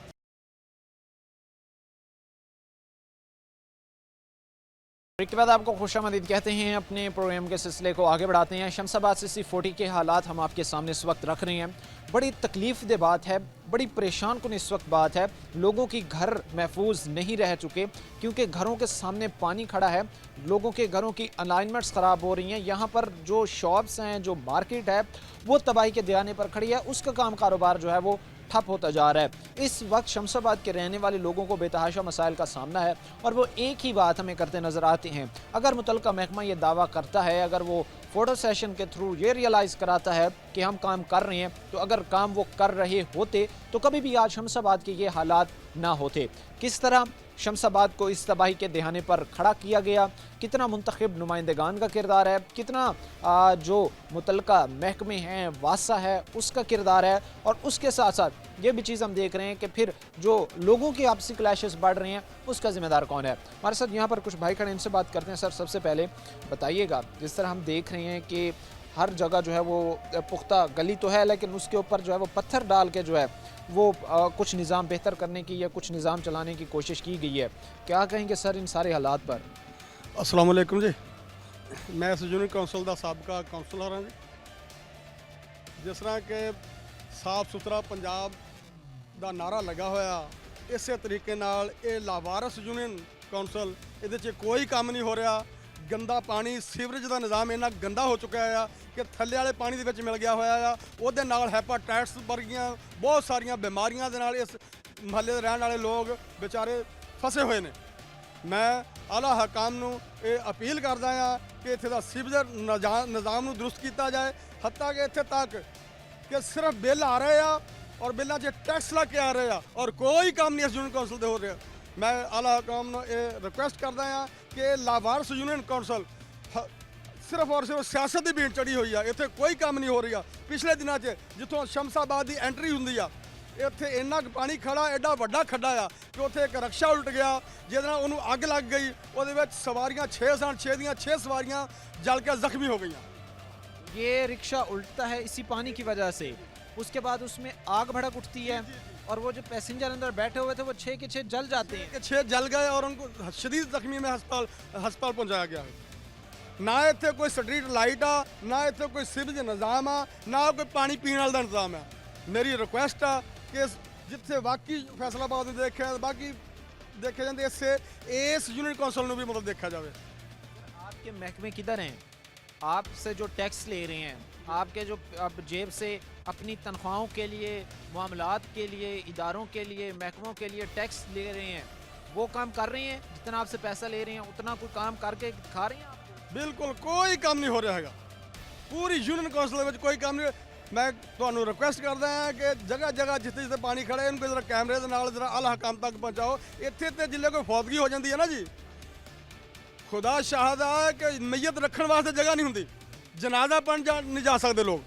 ब्रेक के बाद आपको खुशामदीद कहते हैं, अपने प्रोग्राम के सिलसिले को आगे बढ़ाते हैं। शमशाबाद CC40 के हालात हम आपके सामने इस वक्त रख रहे हैं। बड़ी तकलीफ दे बात है, बड़ी परेशान कुन इस वक्त बात है। लोगों की घर महफूज नहीं रह चुके क्योंकि घरों के सामने पानी खड़ा है, लोगों के घरों की अलाइनमेंट्स ख़राब हो रही हैं। यहाँ पर जो शॉप्स हैं, जो मार्केट है वो तबाही के दयाने पर खड़ी है, उसका काम कारोबार जो है वो ठप होता जा रहा है। इस वक्त शमशाबाद के रहने वाले लोगों को बेतहाशा मसाइल का सामना है और वो एक ही बात हमें करते नज़र आते हैं। अगर मुतल्लिका महकमा ये दावा करता है, अगर वो फ़ोटो सेशन के थ्रू ये रियलाइज़ कराता है कि हम काम कर रहे हैं, तो अगर काम वो कर रहे होते तो कभी भी आज शमशाबाद के ये हालात ना होते। किस तरह शमशाबाद को इस तबाही के दहाने पर खड़ा किया गया, कितना मुंतखब नुमाइंदगान का किरदार है, कितना जो मुतल्लिका महकमे हैं, वासा है, उसका किरदार है, और उसके साथ साथ ये भी चीज़ हम देख रहे हैं कि फिर जो लोगों के आपसी क्लैशेस बढ़ रहे हैं उसका ज़िम्मेदार कौन है। हमारे साथ यहाँ पर कुछ भाई खड़े, इनसे बात करते हैं। सर, सबसे पहले बताइएगा, जिस तरह हम देख रहे हैं कि हर जगह जो है वो पुख्ता गली तो है, लेकिन उसके ऊपर जो है वो पत्थर डाल के जो है वो कुछ निज़ाम बेहतर करने की या कुछ निज़ाम चलाने की कोशिश की गई है। क्या कहेंगे सर इन सारे हालात पर? अस्सलाम वालेकुम जी, मैं इस यूनिट काउंसिल का साबका काउंसलर हाँ जी। जिस तरह के साफ सुथरा पंजाब का नारा लगा होया, इस तरीके नाल ये लावारस यूनियन काउंसिल ये कोई काम नहीं हो रहा। ਗੰਦਾ ਪਾਣੀ ਸੀਵਰੇਜ ਦਾ ਨਿਜ਼ਾਮ ਇੰਨਾ ਗੰਦਾ ਹੋ ਚੁੱਕਾ ਆ ਕਿ ਥੱਲੇ ਵਾਲੇ ਪਾਣੀ ਦੇ ਵਿੱਚ ਮਿਲ ਗਿਆ ਹੋਇਆ ਆ। ਉਹਦੇ ਨਾਲ ਹੈਪਾਟਾਈਟਸ ਵਰਗੀਆਂ ਬਹੁਤ ਸਾਰੀਆਂ ਬਿਮਾਰੀਆਂ ਦੇ ਨਾਲ ਇਸ ਮਹੱਲੇ ਦੇ ਰਹਿਣ ਵਾਲੇ ਲੋਕ ਵਿਚਾਰੇ ਫਸੇ ਹੋਏ ਨੇ। ਮੈਂ ਆਲਾ ਹਕਾਮ ਨੂੰ ਇਹ ਅਪੀਲ ਕਰਦਾ ਆ ਕਿ ਇੱਥੇ ਦਾ ਸੀਵਰੇਜ ਨਿਜ਼ਾਮ ਨੂੰ ਦਰੁਸਤ ਕੀਤਾ ਜਾਏ। ਹੱਤਾ ਕਿ ਇੱਥੇ ਤੱਕ ਕਿ ਸਿਰਫ ਬਿੱਲ ਆ ਰਹੇ ਆ ਔਰ ਬਿੱਲਾਂ 'ਚ ਟੈਕਸ ਲਾ ਕੇ ਆ ਰਹੇ ਆ ਔਰ ਕੋਈ ਕੰਮ ਨਹੀਂ ਇਸ ਯੂਨੀਅਨ ਕੌਂਸਲ ਦੇ ਹੋ ਰਿਹਾ। ਮੈਂ ਆਲਾ ਹਕਾਮ ਨੂੰ ਇਹ ਰਿਕੁਐਸਟ ਕਰਦਾ ਆ ਕਿ ਲਾਵਾਰਸ ਯੂਨੀਅਨ ਕੌਂਸਲ ਸਿਰਫ ਔਰ ਸਿਰਫ ਸਿਆਸਤ ਦੀ ਭੀੜ ਚੜੀ ਹੋਈ ਆ। ਇੱਥੇ ਕੋਈ ਕੰਮ ਨਹੀਂ ਹੋ ਰਿਹਾ। ਪਿਛਲੇ ਦਿਨਾਂ 'ਚ ਜਿੱਥੋਂ ਸ਼ਮਸਾਬਾਦ ਦੀ ਐਂਟਰੀ ਹੁੰਦੀ ਆ, ਇੱਥੇ ਇੰਨਾ ਕੁ ਪਾਣੀ ਖੜਾ, ਐਡਾ ਵੱਡਾ ਖੱਡਾ ਆ ਕਿ ਉੱਥੇ ਇੱਕ ਰਕਸ਼ਾ ਉਲਟ ਗਿਆ ਜਿਹਦੇ ਨਾਲ ਉਹਨੂੰ ਅੱਗ ਲੱਗ ਗਈ। ਉਹਦੇ ਵਿੱਚ ਸਵਾਰੀਆਂ 6 ਸਨ, 6 ਦੀਆਂ 6 ਸਵਾਰੀਆਂ जल के जख्मी हो गई। ये रिक्शा उल्टता है इसी पानी की वजह से, उसके बाद उसमें आग भड़क उठती है और वो जो पैसेंजर अंदर बैठे हुए थे वो 6 के 6 जल जाते हैं। 6 जल गए और उनको शदीद जख्मी में हस्पताल पहुंचाया गया है। ना इतने कोई स्ट्रीट लाइट आ, ना इतने कोई सीवरेज निज़ाम आ, ना कोई पानी पीने वाला निज़ाम है। मेरी रिक्वेस्ट आ कि जिथे वाकई फैसलाबाद में देखे बाकी देखे जाते इससे इस यूनियन कौंसल में भी मतलब देखा जाए। आपके महकमे किधर हैं? आपसे जो टैक्स ले रहे हैं, आपके जो अब जेब से अपनी तनख्वाहों के लिए, मामलात के लिए, इदारों के लिए, महकमों के लिए टैक्स ले रहे हैं, वो काम कर रहे हैं? जितना आपसे पैसा ले रहे हैं उतना कोई काम करके दिखा रहे हैं आप? बिल्कुल कोई काम नहीं हो रहा है। पूरी यूनियन कौंसल में कोई काम नहीं। मैं तो रिक्वेस्ट करता है कि जगह जगह जिथे जिथे पानी खड़ा है इनको जरा कैमरे के नाल जरा आला हकाम तक पहुँचाओ। इतने तो जिले कोई फौतगी हो जाती है ना जी, खुदा शाहदा है कि मैयत रखने वास्ते जगह नहीं होंगी, जनाजा पढ़ नहीं जा सकते लोग।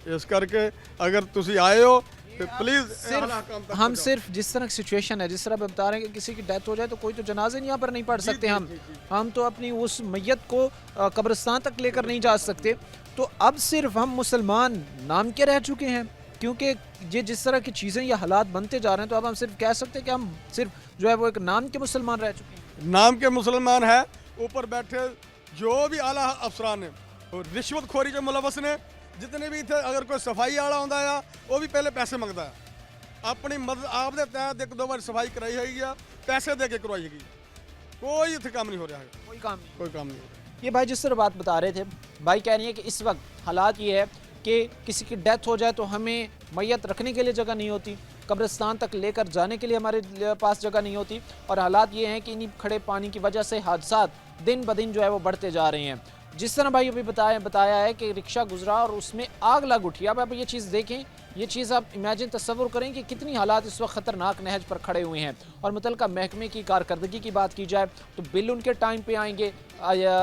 इस करके अगर तुसी आए हो तो प्लीज़ हम सिर्फ जिस तरह की सिचुएशन है, जिस तरह बता रहे हैं कि किसी की डेथ हो जाए तो कोई तो जनाजे यहाँ पर नहीं पढ़ सकते। हम तो अपनी उस मैयत को कब्रिस्तान तक लेकर नहीं जा सकते। तो अब सिर्फ हम मुसलमान नाम के रह चुके हैं, क्योंकि ये जिस तरह की चीज़ें या हालात बनते जा रहे हैं तो अब हम सिर्फ कह सकते हैं कि हम सिर्फ जो है वो एक नाम के मुसलमान रह चुके हैं। नाम के मुसलमान है। ऊपर बैठे जो भी आला अफसरान ने और रिश्वतखोरी जो मुलवस ने जितने भी थे, अगर कोई सफाई वाला आता है वो भी पहले पैसे मंगता है। अपनी मदद आप दे तहत 1-2 बार सफाई कराई है, पैसे दे के करवाई है। कोई इतने काम नहीं हो रहा है, कोई काम नहीं हो रहा। ये भाई जिस तरह बात बता रहे थे, भाई कह रही है कि इस वक्त हालात ये है कि किसी की डेथ हो जाए तो हमें मैयत रखने के लिए जगह नहीं होती, कब्रिस्तान तक लेकर जाने के लिए हमारे पास जगह नहीं होती। और हालात ये हैं कि इन्हीं खड़े पानी की वजह से हादसात दिन ब दिन जो है वो बढ़ते जा रहे हैं। जिस तरह भाई अभी बताया है कि रिक्शा गुजरा और उसमें आग लग उठी। अब आप ये चीज़ देखें, ये चीज़ आप इमेजिन तस्वुर करें कि कितनी हालात इस वक्त ख़तरनाक नहज पर खड़े हुए हैं। और मुतल्लिका महकमे की कारकर्दगी की बात की जाए तो बिल उनके टाइम पे आएंगे,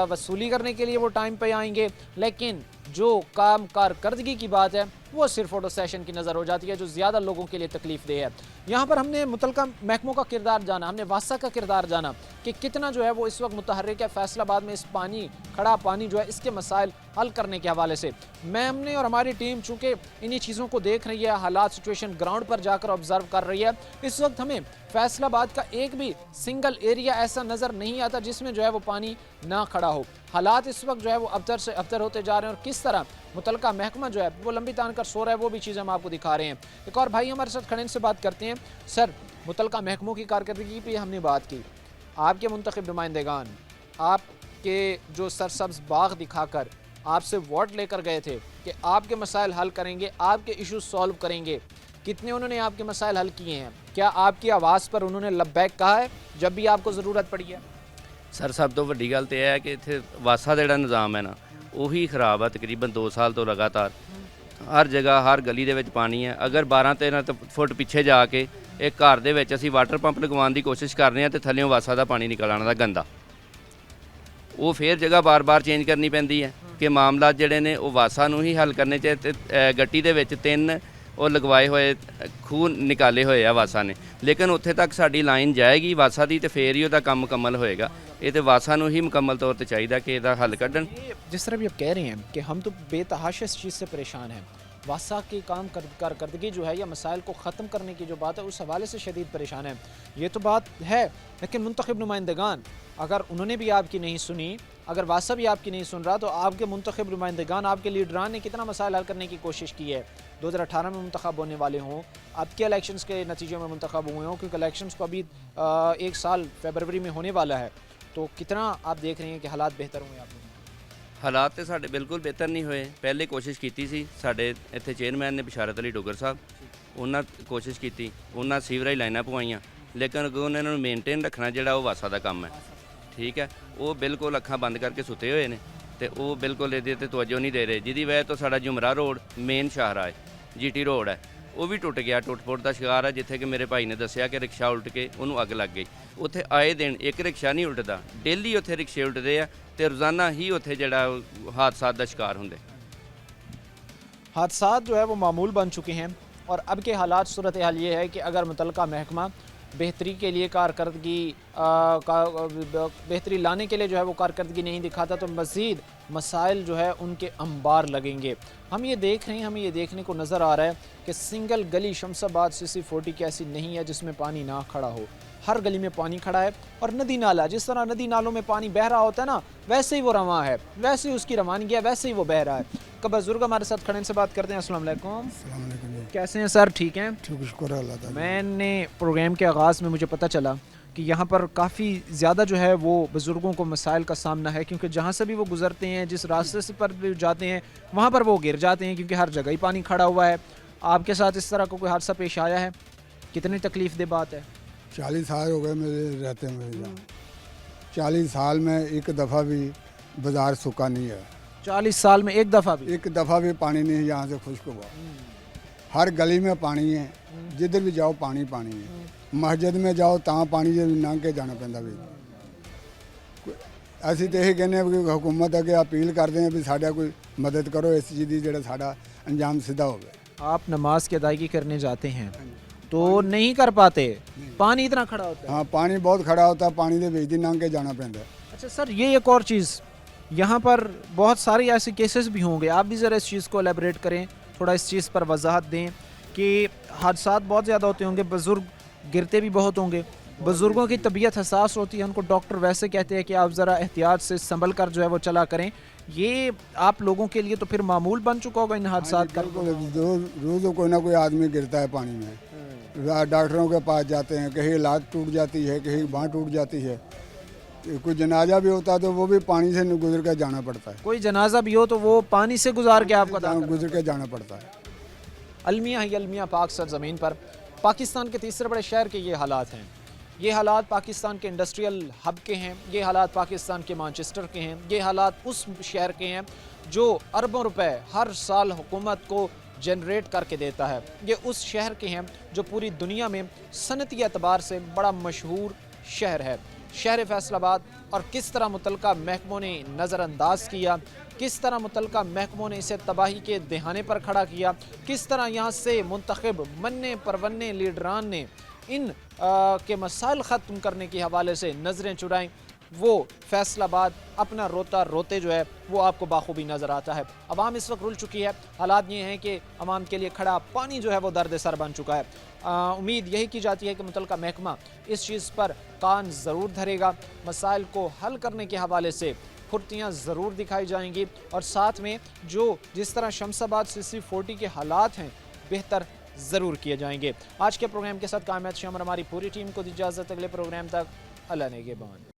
वसूली करने के लिए वो टाइम पे आएंगे, लेकिन जो काम कारकर्दगी की बात है वो सिर्फ फ़ोटो सेशन की नज़र हो जाती है, जो ज़्यादा लोगों के लिए तकलीफ़ दे है। यहाँ पर हमने मुतल्लिका महकमों का किरदार जाना, हमने वासा का किरदार जाना कि कितना जो है वो इस वक्त मुतहर्रिक है फैसलाबाद में इस पानी, खड़ा पानी जो है इसके मसाइल हल करने के हवाले से। हमने और हमारी टीम चूँकि इन्हीं चीज़ों को देख रही है, हालात सिचुएशन ग्राउंड पर जाकर ऑब्ज़र्व कर रही है, इस वक्त हमें फैसलाबाद का एक भी सिंगल एरिया ऐसा नज़र नहीं आता जिसमें जो है वो पानी ना खड़ा हो। हालात इस वक्त जो है वो अबतर से अबतर होते जा रहे हैं और किस तरह मुतल्लिका महकमा जो है वो लंबी तान कर सो रहा है, वो भी चीज़ें हम आपको दिखा रहे हैं। एक और भाई हमारे साथ खड़े, इनसे बात करते हैं। सर, मुतल्लिका महकमों की कारकर्दगी पे हमने बात की, आपके मुंतखब नुमाइंदेगान आपके जो सरसब्ज बाग दिखाकर आपसे वोट लेकर गए थे कि आपके मसाइल हल करेंगे, आपके इशू सॉल्व करेंगे, कितने उन्होंने आपके मसाइल हल किए हैं? क्या आपकी आवाज़ पर उन्होंने लब्बैक कहा है जब भी आपको ज़रूरत पड़ी है? सर सब तो वड्डी गल तो यह है कि इत्थे वासा दा जिहड़ा निज़ाम है ना ਉਹੀ ਖਰਾਬ ਆ। तकरीबन 2 साल तो लगातार हर जगह हर गली ਦੇ ਵਿੱਚ ਪਾਣੀ ਹੈ। अगर 12-13 फुट ਪਿੱਛੇ ਜਾ ਕੇ ਇੱਕ ਘਰ ਦੇ ਵਿੱਚ ਅਸੀਂ ਵਾਟਰ ਪੰਪ ਲਗਵਾਉਣ ਦੀ ਕੋਸ਼ਿਸ਼ ਕਰ ਰਹੇ ਹਾਂ ਤੇ ਥੱਲੇੋਂ ਵਾਸਾ ਦਾ ਪਾਣੀ ਨਿਕਲ ਆਉਣਾ ਦਾ ਗੰਦਾ, ਉਹ ਫੇਰ ਜਗ੍ਹਾ ਬਾਰ-ਬਾਰ ਚੇਂਜ ਕਰਨੀ ਪੈਂਦੀ ਹੈ ਕਿ ਮਾਮਲਾ ਜਿਹੜੇ ਨੇ ਉਹ ਵਾਸਾ ਨੂੰ ਹੀ ਹੱਲ ਕਰਨੇ ਚਾਹੀਦੇ। ਗੱਟੀ ਦੇ ਵਿੱਚ 3 ਉਹ ਲਗਵਾਏ ਹੋਏ ਖੂਹ ਨਿਕਾਲੇ ਹੋਏ ਆ ਵਾਸਾ ਨੇ, ਲੇਕਿਨ ਉੱਥੇ ਤੱਕ ਸਾਡੀ ਲਾਈਨ ਜਾਏਗੀ ਵਾਸਾ ਦੀ ਤੇ ਫੇਰ ਹੀ ਉਹਦਾ ਕੰਮ ਮੁਕੰਮਲ ਹੋਏਗਾ। ये तो वासा ही मुकम्मल तौर पर चाहिए कि इसका हल कढ़न। जिस तरह भी आप कह रहे हैं कि हम तो बेतहाशा इस चीज़ से परेशान हैं, वासा की काम कारकर्दगी जो है या मसाइल को ख़त्म करने की जो बात है उस हवाले से शदीद परेशान है, ये तो बात है। लेकिन मुंतखब नुमाइंदगान अगर उन्होंने भी आपकी नहीं सुनी, अगर वासा भी आपकी नहीं सुन रहा, तो आपके मुंतखब नुमाइंदगान आपके लीडरान ने कितना मसाइल हल करने की कोशिश की है। 2018 में मुंतखब होने वाले हों, अब के इलेक्शंस के नतीजे में मुंतखब हुए हों, क्योंकि इलेक्शंस को अभी 1 साल फरवरी में होने वाला है, तो कितना आप देख रहे हैं कि हालात बेहतर हुए आप लोगों के? ਹਾਲਾਤ ਤੇ ਸਾਡੇ ਬਿਲਕੁਲ ਬਿਹਤਰ ਨਹੀਂ ਹੋਏ। ਪਹਿਲੇ ਕੋਸ਼ਿਸ਼ ਕੀਤੀ ਸੀ, ਸਾਡੇ ਇੱਥੇ ਚੇਅਰਮੈਨ ਨੇ ਬਿਸ਼ਾਰਤ ਅਲੀ ਡੋਗਰ ਸਾਹਿਬ, ਉਹਨਾਂ ਕੋਸ਼ਿਸ਼ ਕੀਤੀ, ਉਹਨਾਂ ਸੀਵਰੇਜ ਲਾਈਨਾਂ ਪਵਾਈਆਂ, ਲੇਕਿਨ ਅੱਗੋਂ ਉਹਨਾਂ ਨੂੰ ਮੇਨਟੇਨ ਰੱਖਣਾ ਜਿਹੜਾ ਉਹ ਵਾਸਾ ਦਾ ਕੰਮ ਹੈ, ਠੀਕ ਹੈ। ਉਹ ਬਿਲਕੁਲ ਅੱਖਾਂ ਬੰਦ ਕਰਕੇ ਸੁੱਤੇ ਹੋਏ ਨੇ ਤੇ ਉਹ ਬਿਲਕੁਲ ਇਹਦੇ ਤੇ ਤਵੱਜੋ ਨਹੀਂ ਦੇ ਰਹੇ, ਜਿਹਦੀ ਵਜ੍ਹਾ ਤੋਂ ਸਾਡਾ ਜੁਮਰਾ ਰੋਡ ਮੇਨ ਸ਼ਾਹਰਾਹ ਹੈ, ਜੀਟੀ ਰੋਡ ਹੈ, ਉਹ ਵੀ ਟੁੱਟ ਗਿਆ, ਟੁੱਟ-ਫੁੱਟ ਦਾ ਸ਼ਿਕਾਰ ਹੈ। ਜਿੱਥੇ ਕਿ ਮੇਰੇ ਭਾਈ ਨੇ ਦੱਸਿਆ ਕਿ ਰਿਕਸ਼ਾ ਉਲਟ ਕੇ ਉਹਨੂੰ ਅੱਗ ਲੱਗ ਗਈ। ਉੱਥੇ ਆਏ ਦਿਨ ਇੱਕ ਰਿਕਸ਼ਾ ਨਹੀਂ ਉਲਟਦਾ, ਡੇਲੀ ਉੱਥੇ ਰਿਕਸ਼ੇ ਉਲਟਦੇ ਆ ਤੇ रोज़ाना ही उत्थे जड़ा हादसा का शिकार होंगे। हादसा जो है वो मामूल बन चुके हैं और अब के हालात सूरत हाल ये है कि अगर मुतलका महकमा बेहतरी के लिए बेहतरी लाने के लिए जो है वो कारकर्दगी नहीं दिखाता तो मज़ीद मसाइल जो है उनके अंबार लगेंगे। हम ये देख रहे हैं, हमें ये देखने को नज़र आ रहा है कि सिंगल गली शमशाबाद CC40 की ऐसी नहीं है जिसमें पानी ना खड़ा हो। हर गली में पानी खड़ा है और नदी नाला, जिस तरह नदी नालों में पानी बह रहा होता है ना, वैसे ही वो रवां है, वैसे ही उसकी रवानगी है, वैसे ही वो बह रहा है। कब बुजुर्ग हमारे साथ खड़े, से बात करते हैं। अस्सलाम वालेकुम। कैसे हैं सर? ठीक हैं? शुक्र अल्लाह ताला। मैंने प्रोग्राम के आगाज़ में मुझे पता चला कि यहाँ पर काफ़ी ज़्यादा जो है वो बुज़ुर्गों को मसाइल का सामना है, क्योंकि जहाँ से भी वो गुज़रते हैं, जिस रास्ते से पर भी जाते हैं, वहाँ पर वो गिर जाते हैं क्योंकि हर जगह ही पानी खड़ा हुआ है। आपके साथ इस तरह का कोई हादसा पेश आया है? कितनी तकलीफ़ दे बात है? 40 साल हो गए मेरे रहते हैं मेरे यहाँ। 40 साल में एक दफ़ा भी बाज़ार सूखा नहीं है। 40 साल में एक दफ़ा भी पानी नहीं है यहाँ से खुश्क हुआ। हर गली में पानी है, जिधर भी जाओ पानी पानी है। मस्जिद में जाओ तां पानी लंघ के जाना पैंदा भी। ਅਸੀਂ तो यही कहने कि हुकूमत अगे अपील करते हैं भी साडा कोई मदद करो इस चीज़ की जिहड़ा साडा अंजाम सीधा हो। आप नमाज की अदायगी करने जाते हैं तो नहीं कर पाते, पानी इतना खड़ा होता है? हाँ, पानी बहुत खड़ा होता है, पानी के बीच दी लंघ के जाना पैंदा है। अच्छा सर, ये एक और चीज़, यहाँ पर बहुत सारे ऐसे केसेस भी होंगे, आप भी ज़रा इस चीज़ को एलेबरेट करें, थोड़ा इस चीज़ पर वजाहत दें कि हादसा बहुत ज़्यादा होते होंगे, बुज़ुर्ग गिरते भी बहुत होंगे, बुज़ुर्गों की तबीयत हसास होती है, उनको डॉक्टर वैसे कहते हैं कि आप ज़रा एहतियात से संभल कर जो है वो चला करें। ये आप लोगों के लिए तो फिर मामूल बन चुका होगा इन हादसा का? रोज़ कोई ना कोई आदमी गिरता है पानी में, डॉक्टरों के पास जाते हैं, कहीं लात टूट जाती है, कहीं बाँह टूट जाती है, कोई जनाजा भी होता है तो वो भी पानी से गुजर कर जाना पड़ता है। कोई जनाजा भी हो तो वो पानी से गुजार के आपको गुजर के जाना पड़ता है। अलमिया ही अलमिया पाक सरजमीन पर पाकिस्तान के तीसरे बड़े शहर के ये हालात हैं। ये हालात पाकिस्तान के इंडस्ट्रियल हब के हैं, ये हालात पाकिस्तान के मैनचेस्टर के हैं, ये हालात उस शहर के हैं जो अरबों रुपए हर साल हुकूमत को जनरेट करके देता है। ये उस शहर के हैं जो पूरी दुनिया में सनती एतबार से बड़ा मशहूर शहर है, शहर फैसलाबाद। और किस तरह मुतलका महकमों ने नज़रअंदाज किया, किस तरह मुतलका महकमों ने इसे तबाही के दहाने पर खड़ा किया, किस तरह यहाँ से मुंतखब मन्ने परवन्ने लीडरान ने इन के मसाइल ख़त्म करने के हवाले से नज़रें चुराएं, वो फैसलाबाद अपना रोता रोते जो है वो आपको बाखूबी नज़र आता है। अवाम इस वक्त रुल चुकी है, हालात ये हैं कि अवाम के लिए खड़ा पानी जो है वो दर्द सर बन चुका है। उम्मीद यही की जाती है कि मुतलका महकमा इस चीज़ पर कान ज़रूर धरेगा, मसाइल को हल करने के हवाले से फुर्तियाँ ज़रूर दिखाई जाएंगी और साथ में जो जिस तरह शमशाबाद CC40 के हालात हैं बेहतर ज़रूर किए जाएंगे। आज के प्रोग्राम के साथ कामयाब शाम और हमारी पूरी टीम को दी इजाज़त। अगले प्रोग्राम तक अल्लाह नेगेबान।